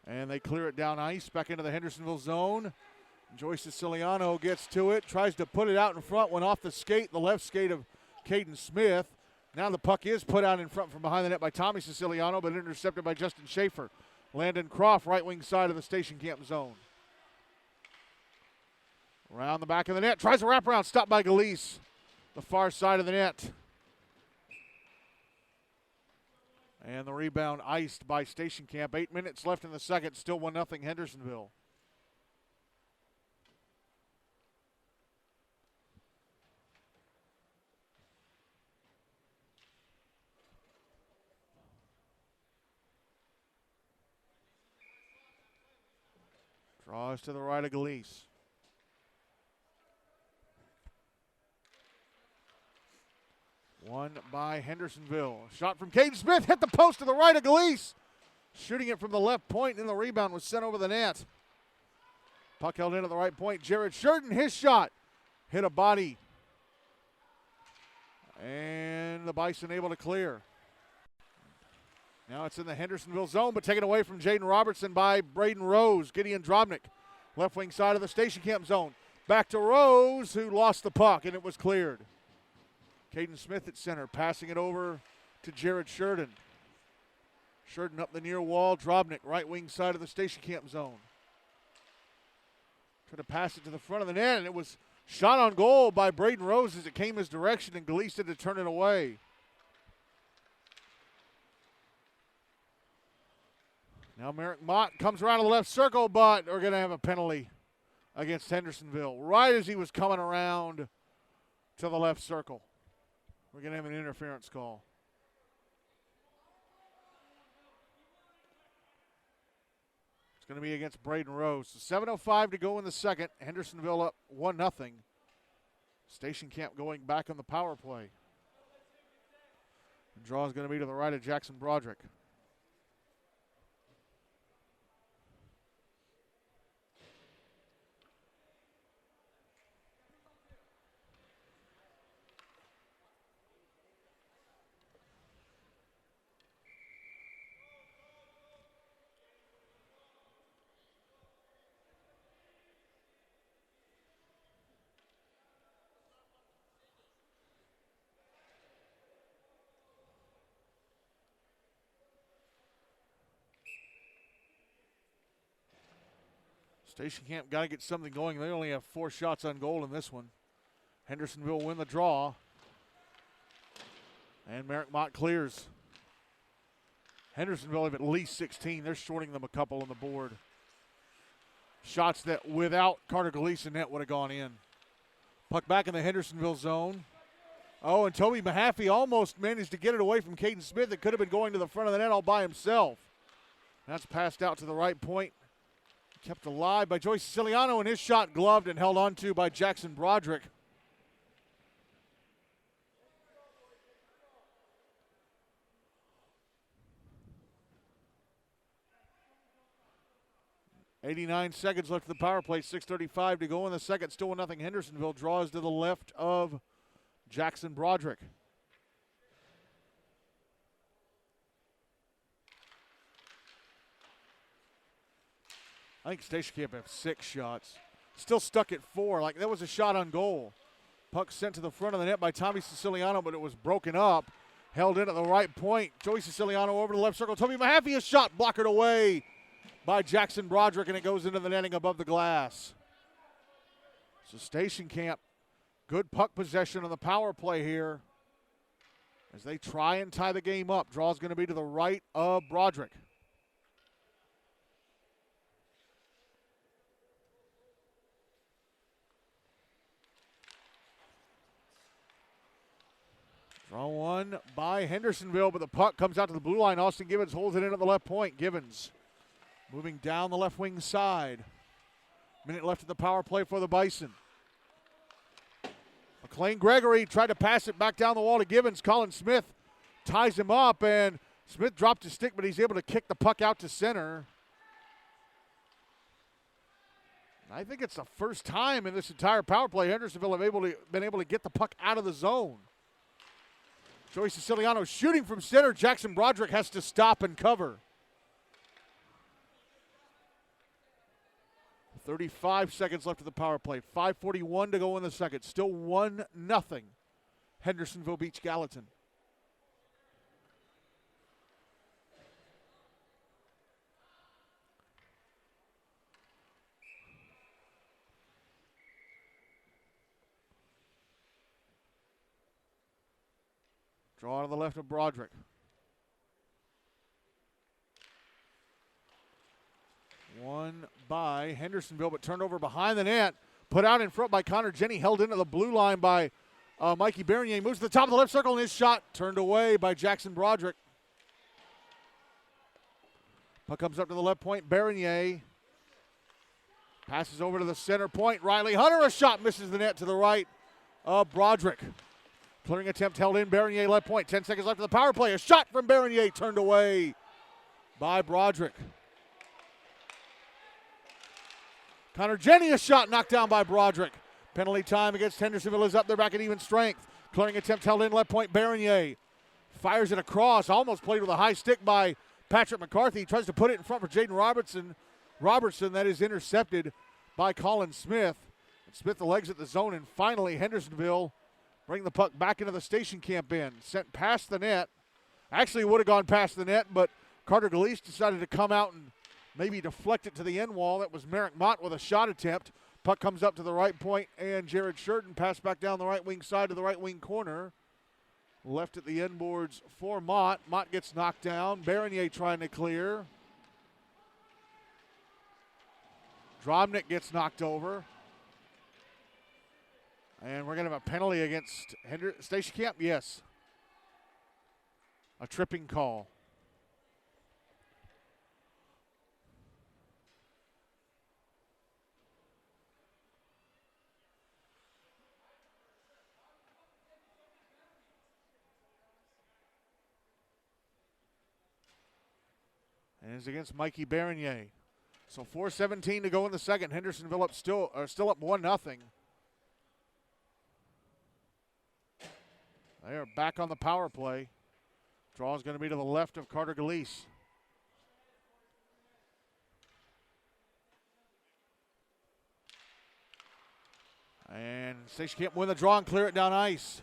And they clear it down ice, back into the Hendersonville zone. Joey Siciliano gets to it, tries to put it out in front, went off the skate, the left skate of Caden Smith. Now the puck is put out in front from behind the net by Tommy Siciliano, but intercepted by Justin Schaefer. Landon Croft, right wing side of the Station Camp zone. Around the back of the net, tries a wraparound, stopped by Galise, the far side of the net. And the rebound iced by Station Camp. 8 minutes left in the second, still 1-0 Hendersonville. Draws to the right of Galise. Won by Hendersonville. Shot from Caden Smith, hit the post to the right of Galise. Shooting it from the left point, and the rebound was sent over the net. Puck held into the right point. Jared Shurden, his shot, hit a body. And the Bison able to clear. Now it's in the Hendersonville zone, but taken away from Jaden Robertson by Braden Rose. Gideon Drobnik, left wing side of the Station Camp zone. Back to Rose, who lost the puck, and it was cleared. Caden Smith at center, passing it over to Jared Shurden. Shurden up the near wall. Drobnik, right wing side of the Station Camp zone. Trying to pass it to the front of the net, and it was shot on goal by Braden Rose as it came his direction, and Galise had to turn it away. Now Merrick Mott comes around to the left circle, but we're going to have a penalty against Hendersonville right as he was coming around to the left circle. We're going to have an interference call. It's going to be against Braden Rose. 7:05 to go in the second. Hendersonville up 1-0. Station Camp going back on the power play. The draw is going to be to the right of Jackson Broderick. Station Camp got to get something going. They only have 4 shots on goal in this one. Hendersonville win the draw. And Merrick Mott clears. Hendersonville have at least 16. They're shorting them a couple on the board. Shots that without Carter Galise in net would have gone in. Puck back in the Hendersonville zone. Oh, and Toby Mahaffey almost managed to get it away from Caden Smith. It could have been going to the front of the net all by himself. That's passed out to the right point. Kept alive by Joey Siciliano, and his shot gloved and held on to by Jackson Broderick. .89 seconds left of the power play, 6:35 to go in the second. Still 1-0 Hendersonville. Draws to the left of Jackson Broderick. I think Station Camp have 6 shots. Still stuck at 4. Like, that was a shot on goal. Puck sent to the front of the net by Tommy Siciliano, but it was broken up. Held in at the right point. Joey Siciliano over to the left circle. Toby Mahaffey, a shot blockered away by Jackson Broderick, and it goes into the netting above the glass. So Station Camp, good puck possession on the power play here as they try and tie the game up. Draw's going to be to the right of Broderick. Draw one by Hendersonville, but the puck comes out to the blue line. Austin Givens holds it in at the left point. Givens moving down the left wing side. Minute left of the power play for the Bison. McLean Gregory tried to pass it back down the wall to Givens. Colin Smith ties him up, and Smith dropped his stick, but he's able to kick the puck out to center. I think it's the first time in this entire power play Hendersonville have been able to get the puck out of the zone. Joey Siciliano shooting from center. Jackson Broderick has to stop and cover. 35 seconds left of the power play. 5:41 to go in the second. Still 1-0 Hendersonville-Beech-Gallatin. Draw to the left of Broderick. One by Hendersonville, but turned over behind the net. Put out in front by Connor Jenny. Held into the blue line by Mikey Bernier. Moves to the top of the left circle, and his shot turned away by Jackson Broderick. Puck comes up to the left point. Bernier passes over to the center point. Riley Hunter, a shot, misses the net to the right of Broderick. Clearing attempt held in. Bernier left point. 10 seconds left of the power play. A shot from Bernier turned away by Broderick. Connor Jenny, a shot knocked down by Broderick. Penalty time against Hendersonville is up. They're back at even strength. Clearing attempt held in left point. Bernier fires it across. Almost played with a high stick by Patrick McCarthy. He tries to put it in front for Jaden Robertson. That is intercepted by Colin Smith. And Smith the legs at the zone, and finally Hendersonville bring the puck back into the Station Camp end. Sent past the net. Actually would have gone past the net, but Carter Galeese decided to come out and maybe deflect it to the end wall. That was Merrick Mott with a shot attempt. Puck comes up to the right point, and Jared Sheridan passed back down the right wing side to the right wing corner. Left at the end boards for Mott. Mott gets knocked down. Bernier trying to clear. Drobnik gets knocked over. And we're going to have a penalty against Station Camp. Yes. A tripping call. And it's against Mikey Bernier. So 4:17 to go in the second. Hendersonville still up 1-0. They are back on the power play. Draw is going to be to the left of Carter Galeese. And Station Camp win the draw and clear it down ice.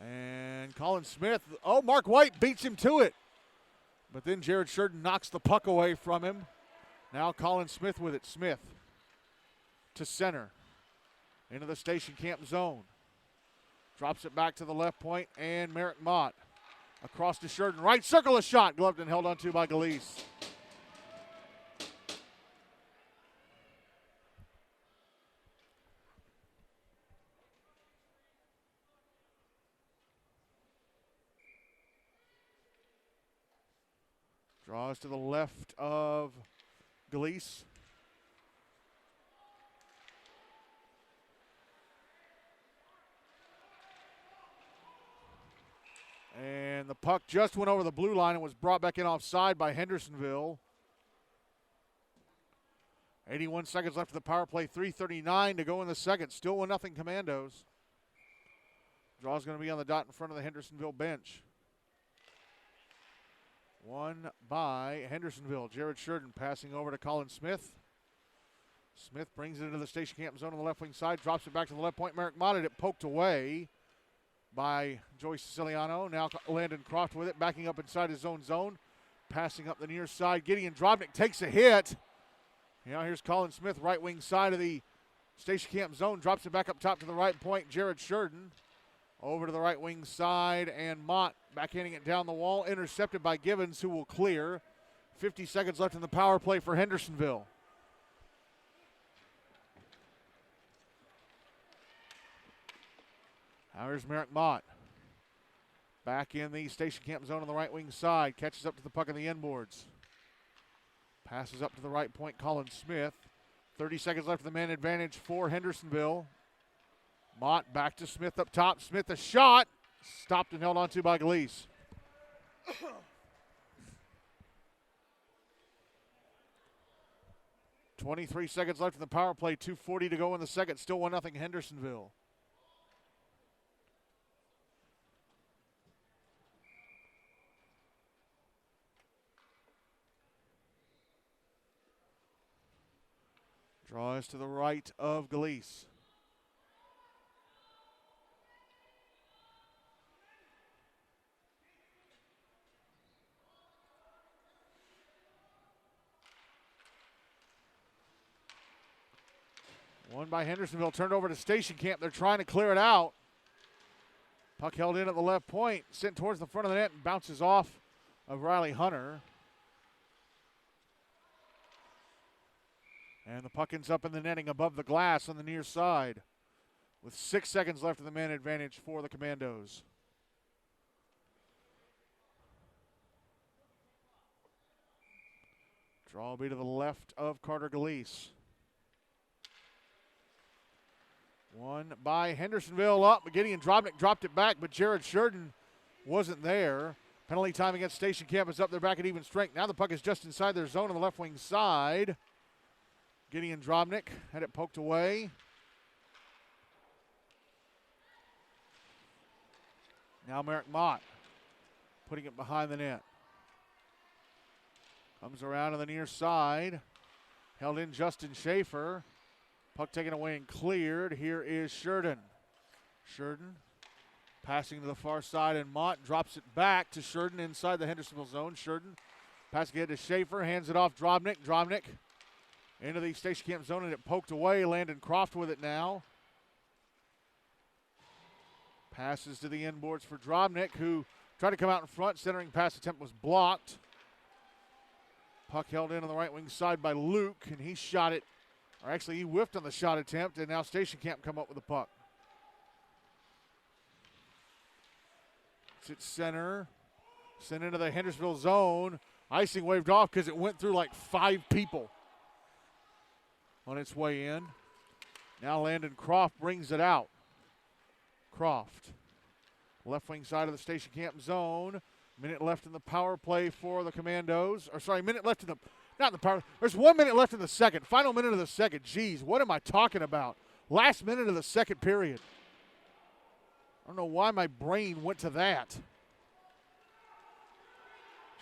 And Colin Smith, Mark White beats him to it. But then Jared Sheridan knocks the puck away from him. Now Colin Smith with it. Smith to center. Into the Station Camp zone. Drops it back to the left point, and Merrick Mott across to Sheridan. Right circle, a shot. Gloved and held onto by Galeese. Draws to the left of Galeese. And the puck just went over the blue line and was brought back in offside by Hendersonville. 81 seconds left of the power play. 3:39 to go in the second. Still 1-0 Commandos. Draw's going to be on the dot in front of the Hendersonville bench. One by Hendersonville. Jared Sheridan passing over to Colin Smith. Smith brings it into the station camp zone on the left wing side, drops it back to the left point. Merrick Mott had it poked away by Joey Siciliano. Now Landon Croft with it, backing up inside his own zone. Passing up the near side. Gideon Drobnik takes a hit. Now here's Colin Smith, right wing side of the station camp zone. Drops it back up top to the right point. Jared Sheridan over to the right wing side. And Mott backhanding it down the wall. Intercepted by Givens, who will clear. 50 seconds left in the power play for Hendersonville. Now here's Merrick Mott. Back in the station camp zone on the right wing side. Catches up to the puck on the inboards. Passes up to the right point, Colin Smith. 30 seconds left in the man advantage for Hendersonville. Mott back to Smith up top. Smith a shot. Stopped and held onto by Gleese. 23 seconds left in the power play. 2:40 to go in the second. Still 1-0 Hendersonville. Draws to the right of Gleese. One by Hendersonville, turned over to station camp. They're trying to clear it out. Puck held in at the left point, sent towards the front of the net and bounces off of Riley Hunter. And the puck ends up in the netting above the glass on the near side with 6 seconds left in the man advantage for the Commandos. Draw will be to the left of Carter Gleese. One by Hendersonville up. Gideon Drobnik dropped it back, but Jared Sheridan wasn't there. Penalty time against Station Camp is up. They're back at even strength. Now the puck is just inside their zone on the left wing side. Gideon Drobnik had it poked away. Now Merrick Mott putting it behind the net. Comes around on the near side. Held in Justin Schaefer. Puck taken away and cleared. Here is Sheridan. Sheridan passing to the far side, and Mott drops it back to Sheridan inside the Hendersonville zone. Sheridan passing it to Schaefer, hands it off Drobnik. Drobnik into the station camp zone, and it poked away. Landon Croft with it now. Passes to the inboards for Drobnik, who tried to come out in front. Centering pass attempt was blocked. Puck held in on the right wing side by Luke, and he shot it. Or actually, he whiffed on the shot attempt, and now Station Camp come up with the puck. It's center. Sent into the Hendersonville zone. Icing waved off because it went through like 5 people on its way in. Now Landon Croft brings it out. Croft. Left wing side of the Station Camp zone. Minute left in the power play for the Commandos. Or sorry, minute left in the, not in the power. There's 1 minute left in the second. Final minute of the second. Geez, what am I talking about? Last minute of the second period. I don't know why my brain went to that.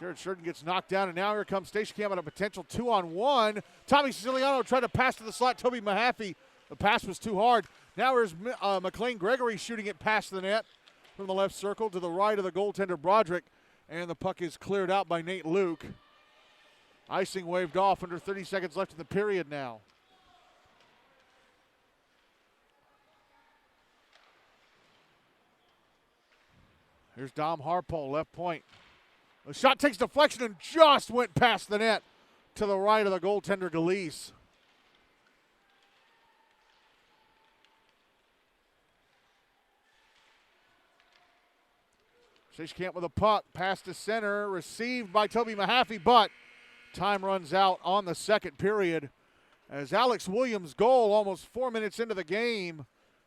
Jared Sheridan gets knocked down, and now here comes Station Camp on a potential 2-on-1. Tommy Siciliano tried to pass to the slot. Toby Mahaffey, the pass was too hard. Now here's McLean Gregory shooting it past the net from the left circle to the right of the goaltender Broderick, and the puck is cleared out by Nate Luke. Icing waved off under 30 seconds left in the period now. Here's Dom Harpole, left point. The shot takes deflection and just went past the net to the right of the goaltender Gleese. Station Camp with a puck, pass to center, received by Toby Mahaffey, but time runs out on the second period as Alex Williams' goal almost 4 minutes into the game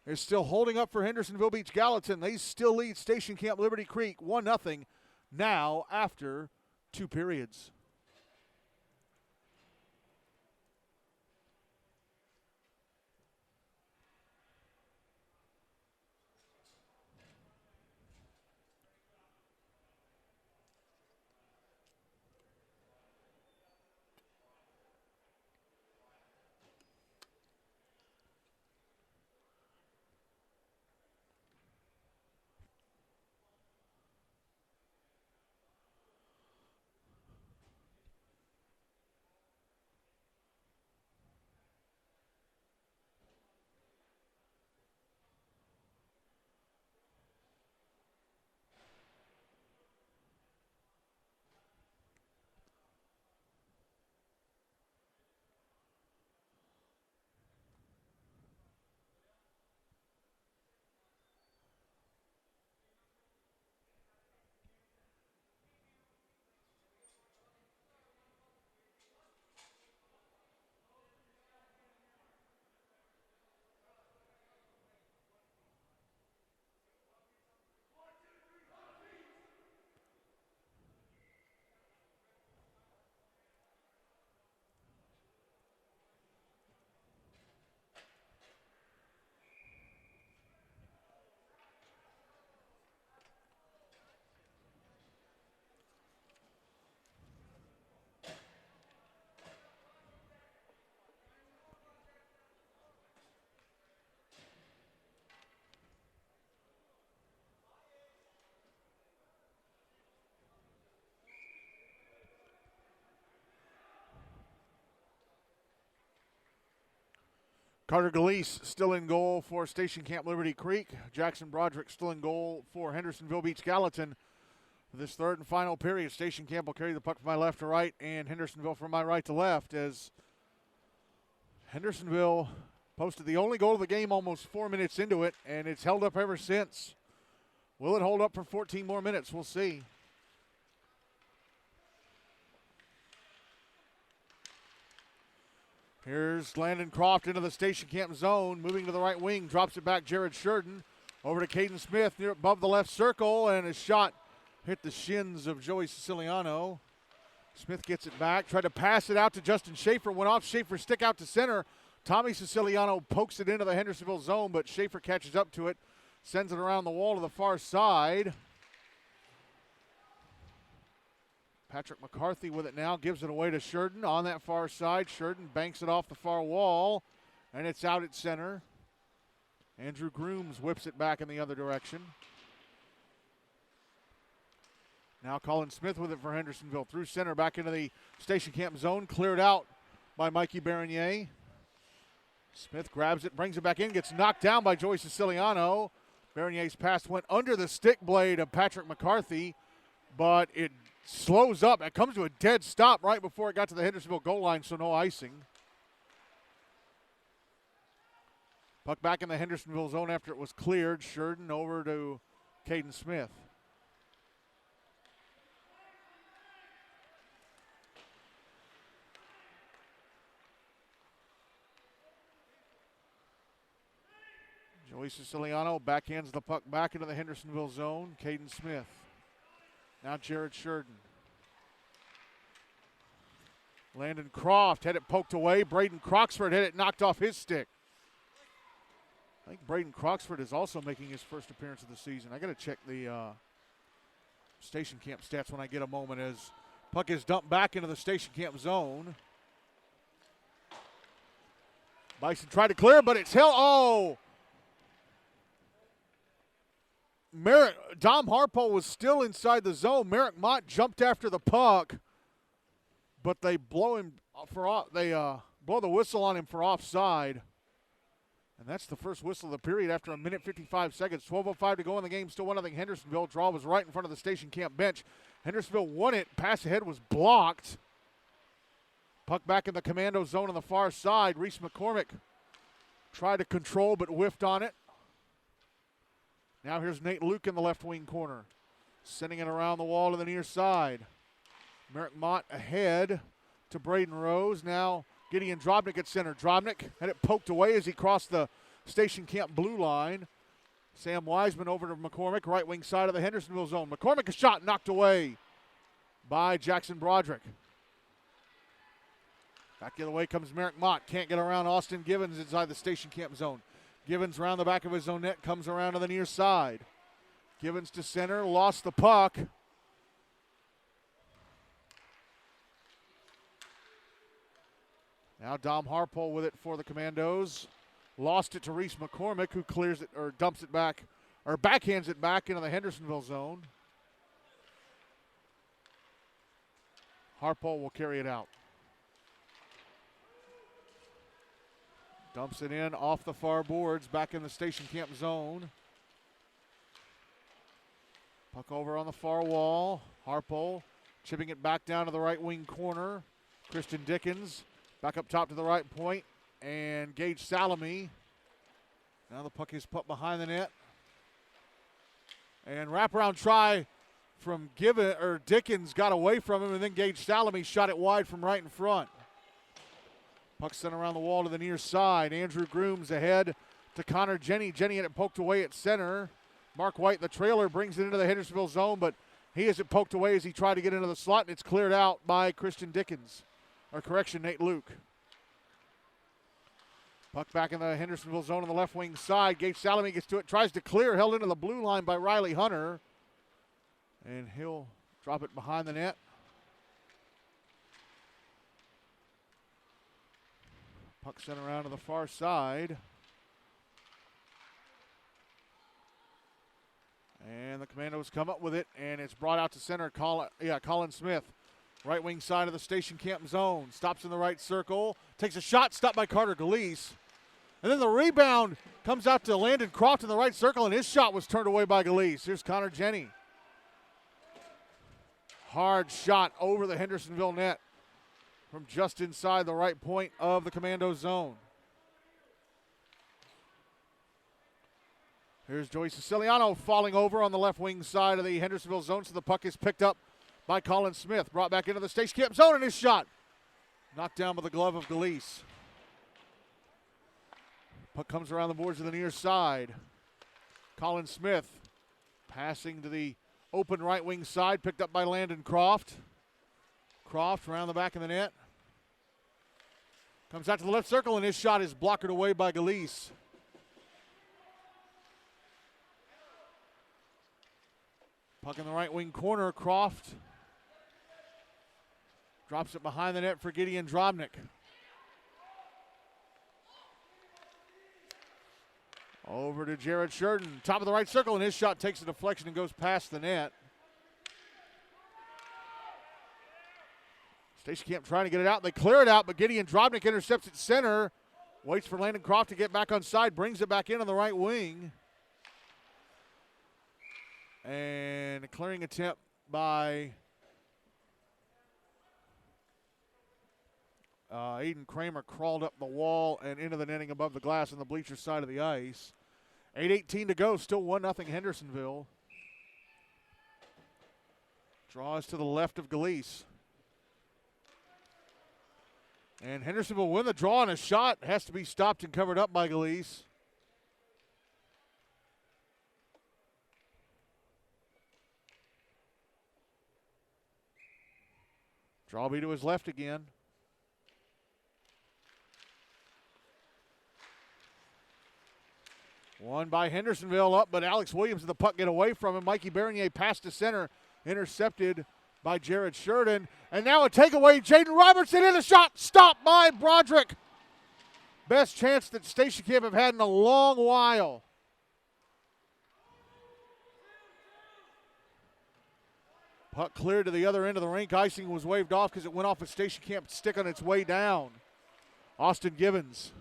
is still holding up for Hendersonville-Beech-Gallatin. They still lead Station Camp Liberty Creek 1-0 now after 2 periods. Carter Galeese still in goal for Station Camp Liberty Creek. Jackson Broderick still in goal for Hendersonville-Beech-Gallatin. For this third and final period, Station Camp will carry the puck from my left to right and Hendersonville from my right to left, as Hendersonville posted the only goal of the game almost 4 minutes into it, and it's held up ever since. Will it hold up for 14 more minutes? We'll see. Here's Landon Croft into the Station Camp zone, moving to the right wing, drops it back, Jared Sheridan, over to Caden Smith, near above the left circle, and a shot hit the shins of Joey Siciliano. Smith gets it back, tried to pass it out to Justin Schaefer, went off Schaefer's stick out to center. Tommy Siciliano pokes it into the Hendersonville zone, but Schaefer catches up to it, sends it around the wall to the far side. Patrick McCarthy with it now, gives it away to Sheridan on that far side. Sheridan banks it off the far wall, and it's out at center. Andrew Grooms whips it back in the other direction. Now Colin Smith with it for Hendersonville. Through center, back into the Station Camp zone. Cleared out by Mikey Bernier. Smith grabs it, brings it back in, gets knocked down by Joey Siciliano. Bernier's pass went under the stick blade of Patrick McCarthy, but it slows up. It comes to a dead stop right before it got to the Hendersonville goal line, so no icing. Puck back in the Hendersonville zone after it was cleared. Sheridan over to Caden Smith. Joey Siciliano backhands the puck back into the Hendersonville zone. Caden Smith. Now Jared Sheridan. Landon Croft had it poked away. Braden Croxford had it knocked off his stick. I think Braden Croxford is also making his first appearance of the season. I got to check the Station Camp stats when I get a moment, as puck is dumped back into the Station Camp zone. Bison tried to clear, but it's held. Oh! Dom Harpo was still inside the zone. Merrick Mott jumped after the puck, but they blow him for blow the whistle on him for offside. And that's the first whistle of the period after a minute 55 seconds. 12:05 to go in the game. Still 1-0 Hendersonville. Draw was right in front of the Station Camp bench. Hendersonville won it. Pass ahead was blocked. Puck back in the commando zone on the far side. Reese McCormick tried to control but whiffed on it. Now here's Nate Luke in the left wing corner, sending it around the wall to the near side. Merrick Mott ahead to Braden Rose. Now Gideon Drobnik at center. Drobnik had it poked away as he crossed the Station Camp blue line. Sam Wiseman over to McCormick, right wing side of the Hendersonville zone. McCormick, a shot knocked away by Jackson Broderick. Back the other way comes Merrick Mott. Can't get around Austin Givens inside the Station Camp zone. Givens around the back of his own net, comes around to the near side. Givens to center, lost the puck. Now Dom Harpole with it for the Commandos. Lost it to Reese McCormick, who clears it or dumps it back, or backhands it back into the Hendersonville zone. Harpole will carry it out. Dumps it in off the far boards, back in the Station Camp zone. Puck over on the far wall. Harpole chipping it back down to the right wing corner. Christian Dickens back up top to the right point. And Gage Salami. Now the puck is put behind the net. And wraparound try from Dickens got away from him, and then Gage Salami shot it wide from right in front. Puck sent around the wall to the near side. Andrew Grooms ahead to Connor Jenny. Jenny had it poked away at center. Mark White, the trailer, brings it into the Hendersonville zone, but he has it poked away as he tried to get into the slot, and it's cleared out by Christian Dickens. Or correction, Nate Luke. Puck back in the Hendersonville zone on the left wing side. Gage Salami gets to it, tries to clear, held into the blue line by Riley Hunter. And he'll drop it behind the net. Puck sent around to the far side. And the Commandos come up with it, and it's brought out to center. Colin Smith, right wing side of the Station Camp zone. Stops in the right circle. Takes a shot, stopped by Carter Galeese. And then the rebound comes out to Landon Croft in the right circle, and his shot was turned away by Gillese. Here's Connor Jenny. Hard shot over the Hendersonville net from just inside the right point of the Commando zone. Here's Joey Siciliano falling over on the left wing side of the Hendersonville zone, so the puck is picked up by Colin Smith. Brought back into the Station Camp zone, and his shot knocked down by the glove of Gillese. Puck comes around the boards to the near side. Colin Smith passing to the open right wing side, picked up by Landon Croft. Croft around the back of the net. Comes out to the left circle, and his shot is blocked away by Gillese. Puck in the right wing corner. Croft drops it behind the net for Gideon Drobnik. Over to Jared Sheridan, top of the right circle, and his shot takes a deflection and goes past the net. Station Camp trying to get it out. They clear it out, but Gideon Drobnik intercepts at center. Waits for Landon Croft to get back on side, brings it back in on the right wing. And a clearing attempt by Aiden Kramer crawled up the wall and into the netting above the glass on the bleacher side of the ice. 8:18 to go, still 1-0 Hendersonville. Draws to the left of Gillese. And Hendersonville will win the draw, and a shot has to be stopped and covered up by Gillese. Draw be to his left again. Won by Hendersonville up, but Alex Williams and the puck get away from him. Mikey Bernier passed to center, intercepted by Jared Sheridan. And now a takeaway, Jaden Robertson in a shot, stopped by Broderick. Best chance that Station Camp have had in a long while. Puck cleared to the other end of the rink. Icing was waved off because it went off a Station Camp stick on its way down. Austin Givens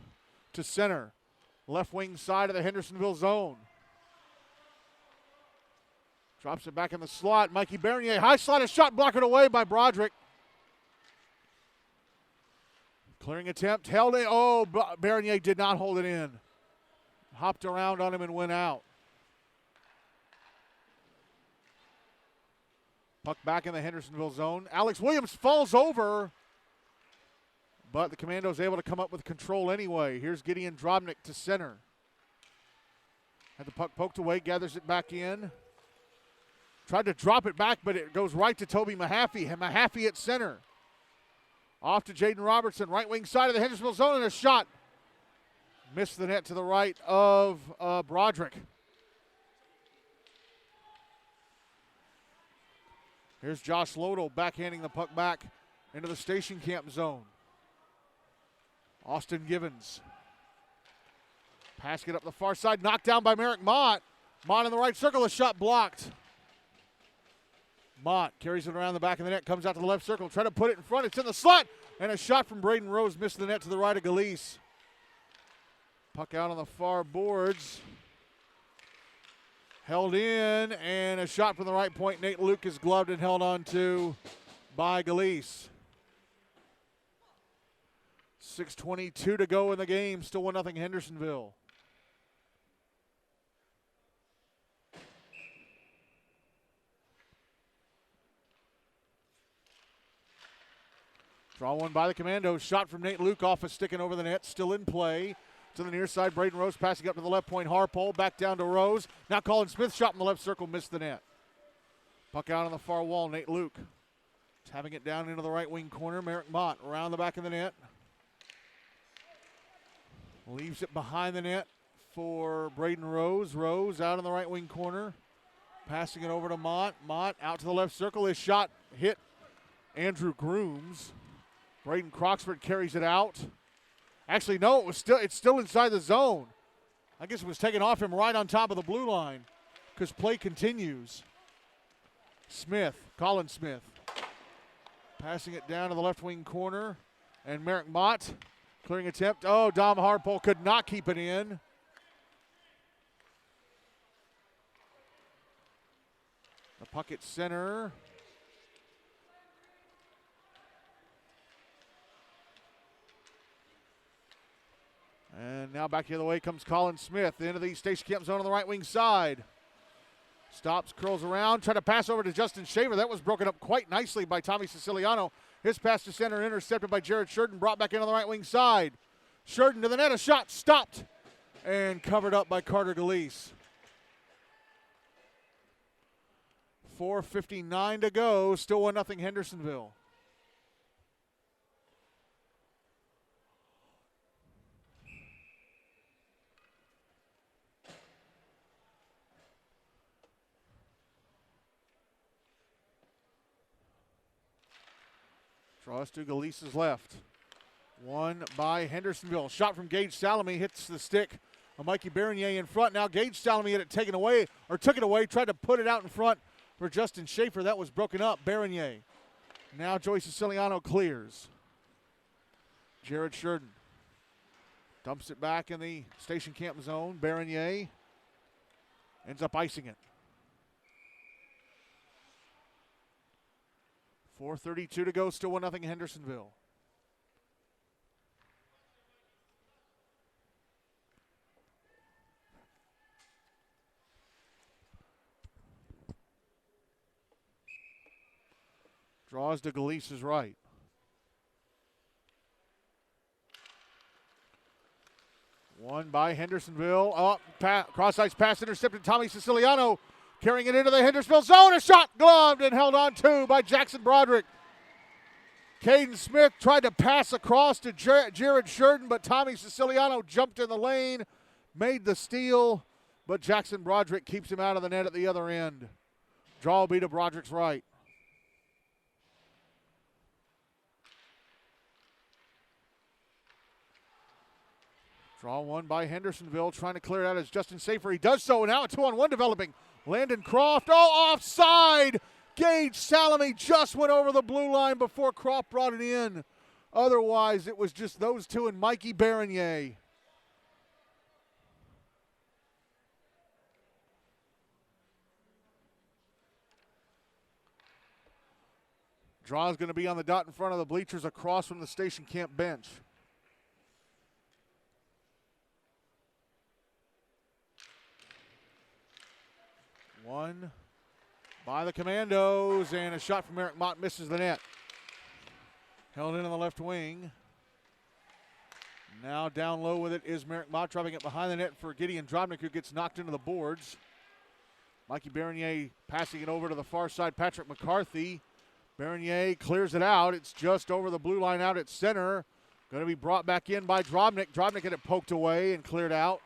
to center. Left wing side of the Hendersonville zone. Drops it back in the slot. Mikey Bernier, high slot, a shot blocked away by Broderick. Clearing attempt, held it. Oh, Bernier did not hold it in. Hopped around on him and went out. Puck back in the Hendersonville zone. Alex Williams falls over, but the Commandos able to come up with control anyway. Here's Gideon Drobnik to center. Had the puck poked away, gathers it back in. Tried to drop it back, but it goes right to Toby Mahaffey. And Mahaffey at center. Off to Jaden Robertson, right wing side of the Hendersonville zone, and a shot. Missed the net to the right of Broderick. Here's Josh Lodell backhanding the puck back into the Station Camp zone. Austin Givens. Pass it up the far side, knocked down by Merrick Mott. Mott in the right circle, a shot blocked. Mott carries it around the back of the net, comes out to the left circle, trying to put it in front. It's in the slot, and a shot from Braden Rose missed the net to the right of Gillese. Puck out on the far boards. Held in, and a shot from the right point. Nate Luke is gloved and held on to by Gillese. 6:22 to go in the game. Still 1-0 Hendersonville. Draw one by the Commandos. Shot from Nate Luke off a stick and over the net. Still in play. To the near side, Braden Rose passing up to the left point. Harpole back down to Rose. Now Colin Smith shot in the left circle, missed the net. Puck out on the far wall, Nate Luke. Having it down into the right wing corner. Merrick Mott around the back of the net. Leaves it behind the net for Braden Rose. Rose out in the right wing corner. Passing it over to Mott. Mott out to the left circle. His shot hit Andrew Grooms. Braden Croxford carries it out. Actually, no, it's still inside the zone. I guess it was taken off him right on top of the blue line because play continues. Smith, Colin Smith, passing it down to the left wing corner, and Merrick Mott Clearing attempt. Oh, Dom Harpole could not keep it in. The puck at center. And now back the other way comes Colin Smith. The end of the Station Camp zone on the right wing side. Stops, curls around, trying to pass over to Justin Shaver. That was broken up quite nicely by Tommy Siciliano. His pass to center intercepted by Jared Sheridan, brought back in on the right wing side. Sheridan to the net, a shot stopped and covered up by Carter Galeese. 4:59 to go, still 1-0 Hendersonville. Draws to Galeese's left. One by Hendersonville. Shot from Gage Salome hits the stick of Mikey Bernier in front. Now Gage Salome had it taken away, or took it away, tried to put it out in front for Justin Schaefer. That was broken up. Bernier. Now Joey Siciliano clears. Jared Sheridan dumps it back in the Station Camp zone. Bernier ends up icing it. 4:32 to go, still 1-0 Hendersonville. Draws to Galeese's right. One by Hendersonville. Cross-ice pass intercepted. Tommy Siciliano carrying it into the Hendersonville zone. A shot gloved and held on to by Jackson Broderick. Caden Smith tried to pass across to Jared Sheridan, but Tommy Siciliano jumped in the lane, made the steal, but Jackson Broderick keeps him out of the net at the other end. Draw will be to Broderick's right. Draw one by Hendersonville, trying to clear it out as Justin Schaefer. He does so, and now a 2-on-1 developing. Landon Croft, offside! Gage Salome just went over the blue line before Croft brought it in. Otherwise, it was just those two and Mikey Bernier. Draw is going to be on the dot in front of the bleachers across from the Station Camp bench. One by the Commandos, and a shot from Eric Mott misses the net. Held in on the left wing. Now down low with it is Merrick Mott, driving it behind the net for Gideon Drobnik, who gets knocked into the boards. Mikey Bernier passing it over to the far side, Patrick McCarthy. Bernier clears it out. It's just over the blue line out at center. Going to be brought back in by Drobnik. Drobnik had it poked away and cleared out.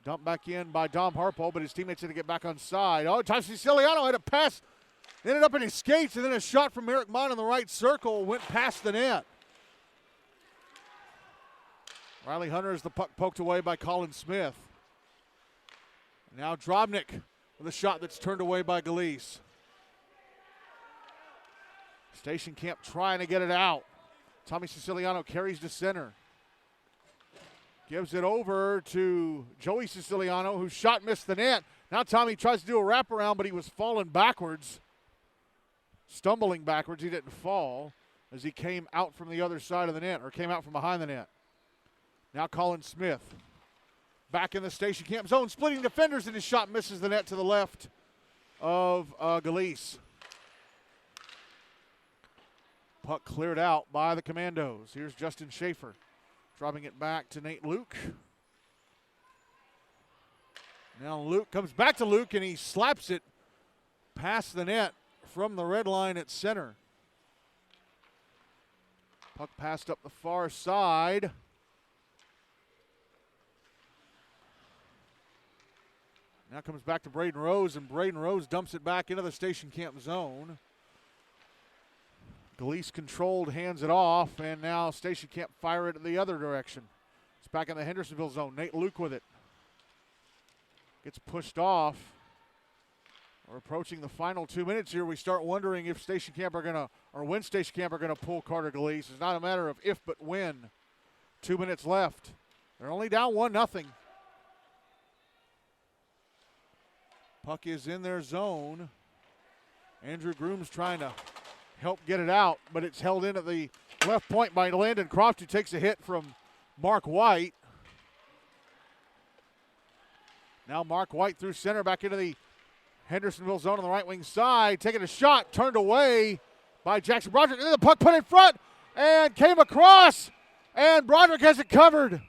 Dumped back in by Dom Harpole, but his teammates had to get back on side. Oh, Tommy Siciliano had a pass, ended up in his skates, and then a shot from Eric Mott in the right circle went past the net. Riley Hunter is the puck poked away by Colin Smith. Now Drobnik with a shot that's turned away by Galeese. Station Camp trying to get it out. Tommy Siciliano carries to center. Gives it over to Joey Siciliano, whose shot missed the net. Now Tommy tries to do a wraparound, but he was falling backwards. Stumbling backwards. He didn't fall as he came out from the other side of the net, or came out from behind the net. Now Colin Smith back in the Station Camp zone, splitting defenders, and his shot misses the net to the left of Galeese. Puck cleared out by the Commandos. Here's Justin Schaefer. Dropping it back to Nate Luke. Now Luke comes back to Luke, and he slaps it past the net from the red line at center. Puck passed up the far side. Now comes back to Braden Rose, and Braden Rose dumps it back into the Station Camp zone. Galeese controlled, hands it off, and now Station Camp fire it in the other direction. It's back in the Hendersonville zone. Nate Luke with it. Gets pushed off. We're approaching the final 2 minutes here. We start wondering if Station Camp are going to, or when Station Camp are going to pull Carter Galise. It's not a matter of if but when. 2 minutes left. They're only down 1-0. Puck is in their zone. Andrew Groom's trying to help get it out, but it's held in at the left point by Landon Croft, who takes a hit from Mark White. Now Mark White through center, back into the Hendersonville zone on the right wing side, taking a shot, turned away by Jackson Broderick. And then the puck put in front and came across, and Broderick has it covered.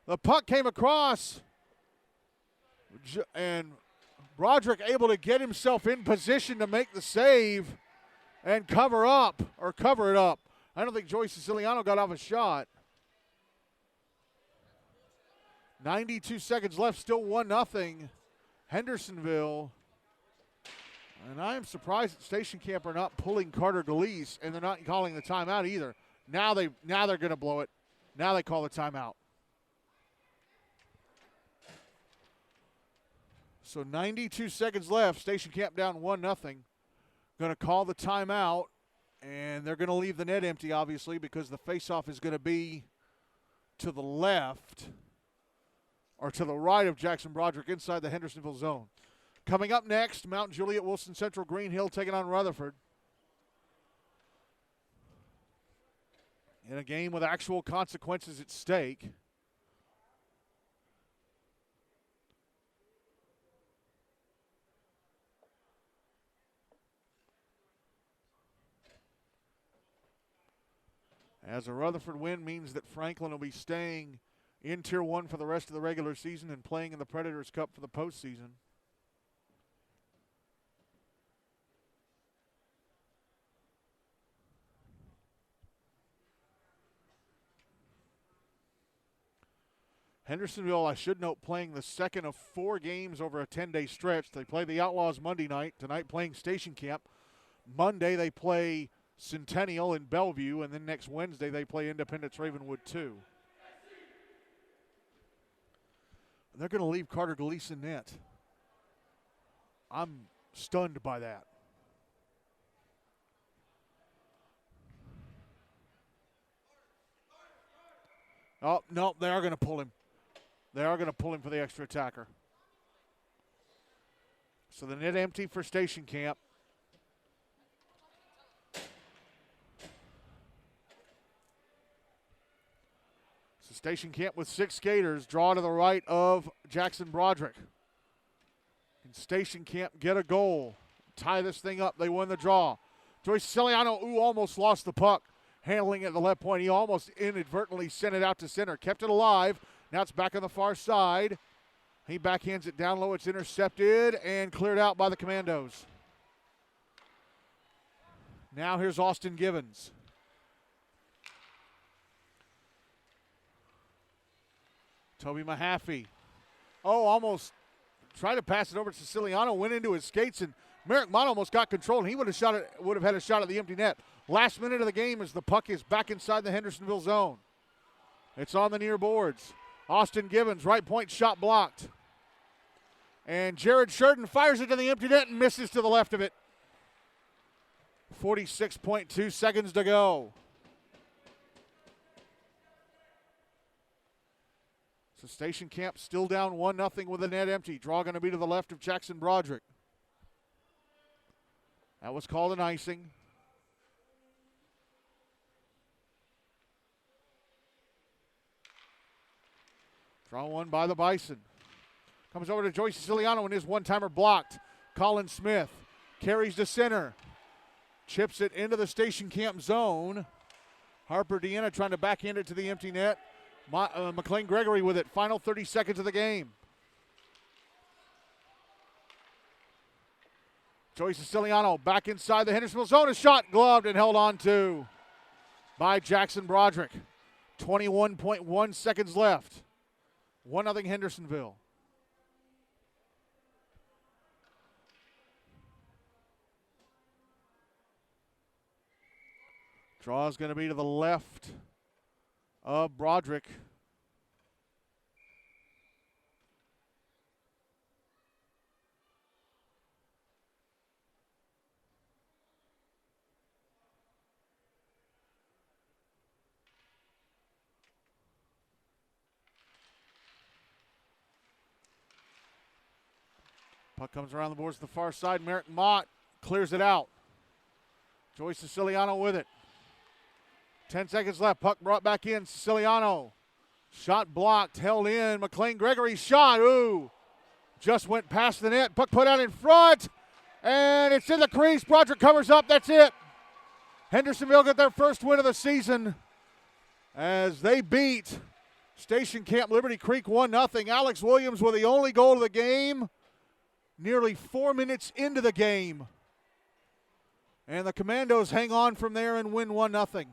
The puck came across, and Broderick able to get himself in position to make the save and cover it up. I don't think Joey Siciliano got off a shot. 92 seconds left, still 1-0 Hendersonville. And I am surprised that Station Camp are not pulling Carter Galise, and they're not calling the timeout either. Now they're going to blow it. Now they call the timeout. So 92 seconds left. Station Camp down 1-0. Going to call the timeout, and they're going to leave the net empty, obviously, because the faceoff is going to be to the left or to the right of Jackson Broderick inside the Hendersonville zone. Coming up next, Mount Juliet, Wilson Central, Green Hill taking on Rutherford. In a game with actual consequences at stake. As a Rutherford win means that Franklin will be staying in Tier 1 for the rest of the regular season and playing in the Predators Cup for the postseason. Hendersonville, I should note, playing the second of 4 games over a 10-day stretch. They play the Outlaws Monday night. Tonight playing Station Camp. Monday they play Centennial in Bellevue, and then next Wednesday they play Independence Ravenwood 2. They're going to leave Carter Galise in net. I'm stunned by that. Oh, no, they are going to pull him. They are going to pull him for the extra attacker. So the net empty for Station Camp. So Station Camp with 6 skaters draw to the right of Jackson Broderick. Can Station Camp get a goal? Tie this thing up. They win the draw. Joyce Celiano, almost lost the puck. Handling it at the left point. He almost inadvertently sent it out to center. Kept it alive. Now it's back on the far side. He backhands it down low. It's intercepted and cleared out by the Commandos. Now here's Austin Givens. Toby Mahaffey. Almost tried to pass it over to Siciliano. Went into his skates, and Merrick Mott almost got control, and he would have had a shot at the empty net. Last minute of the game as the puck is back inside the Hendersonville zone. It's on the near boards. Austin Givens, right point shot blocked. And Jared Sheridan fires it to the empty net and misses to the left of it. 46.2 seconds to go. So Station Camp still down 1-0 with the net empty. Draw going to be to the left of Jackson Broderick. That was called an icing. Draw one by the Bison. Comes over to Joyce Siciliano and his one-timer blocked. Colin Smith carries to center. Chips it into the Station Camp zone. Harper Deanna trying to backhand it to the empty net. McLean Gregory with it. Final 30 seconds of the game. Joey Siciliano back inside the Hendersonville zone. A shot gloved and held on to by Jackson Broderick. 21.1 seconds left. 1-0 Hendersonville. Draw is going to be to the left of Broderick. Puck comes around the boards to the far side. Merrick Mott clears it out. Joey Siciliano with it. 10 seconds left. Puck brought back in. Siciliano. Shot blocked. Held in. McLean Gregory's shot. Ooh. Just went past the net. Puck put out in front. And it's in the crease. Broderick covers up. That's it. Hendersonville got their first win of the season as they beat Station Camp Liberty Creek 1-0. Alex Williams with the only goal of the game. Nearly 4 minutes into the game. And the Commandos hang on from there and win 1-0.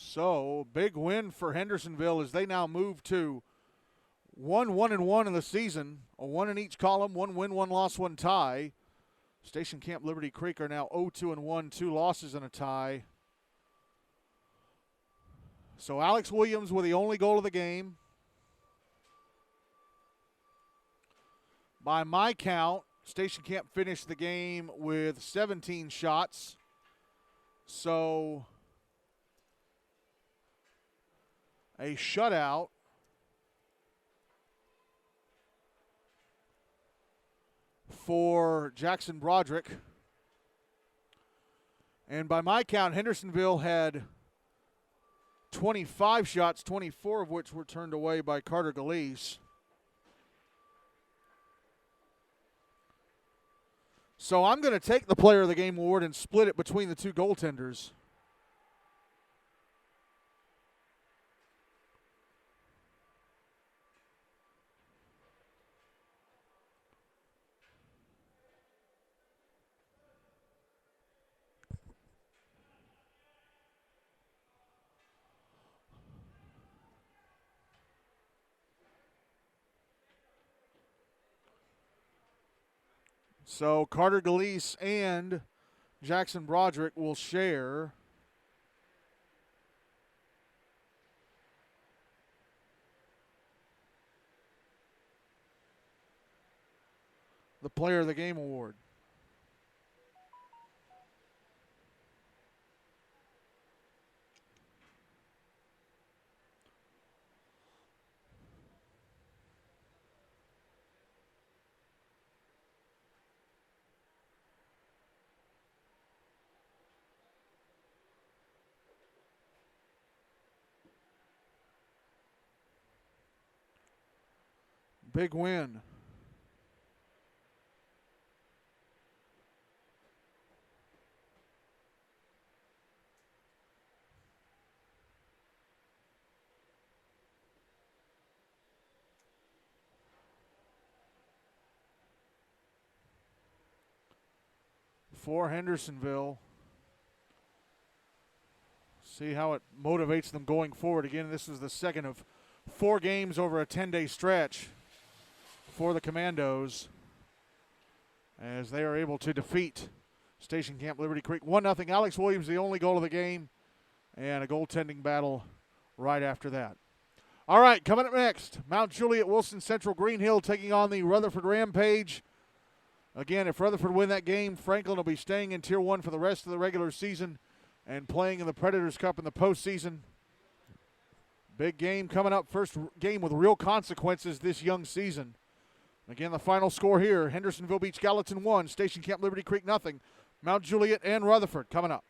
So, big win for Hendersonville as they now move to 1-1-1 in the season. A 1 in each column, 1 win, 1 loss, 1 tie. Station Camp Liberty Creek are now 0-2-1, 2 losses and a tie. So Alex Williams with the only goal of the game. By my count, Station Camp finished the game with 17 shots. So a shutout for Jackson Broderick. And by my count, Hendersonville had 25 shots, 24 of which were turned away by Carter Galise. So I'm going to take the Player of the Game award and split it between the two goaltenders. So Carter Galise and Jackson Broderick will share the Player of the Game award. Big win. For Hendersonville. See how it motivates them going forward. Again, this is the second of 4 games over a 10-day stretch for the Commandos as they are able to defeat Station Camp Liberty Creek 1-0. Alex Williams, the only goal of the game, and a goaltending battle right after that. All right, coming up next, Mount Juliet Wilson Central Green Hill taking on the Rutherford Rampage. Again, if Rutherford win that game, Franklin will be staying in Tier 1 for the rest of the regular season and playing in the Predators Cup in the postseason. Big game coming up, first game with real consequences this young season. Again, the final score here, Hendersonville-Beech-Gallatin 1, Station Camp Liberty Creek 0. Mount Juliet and Rutherford coming up.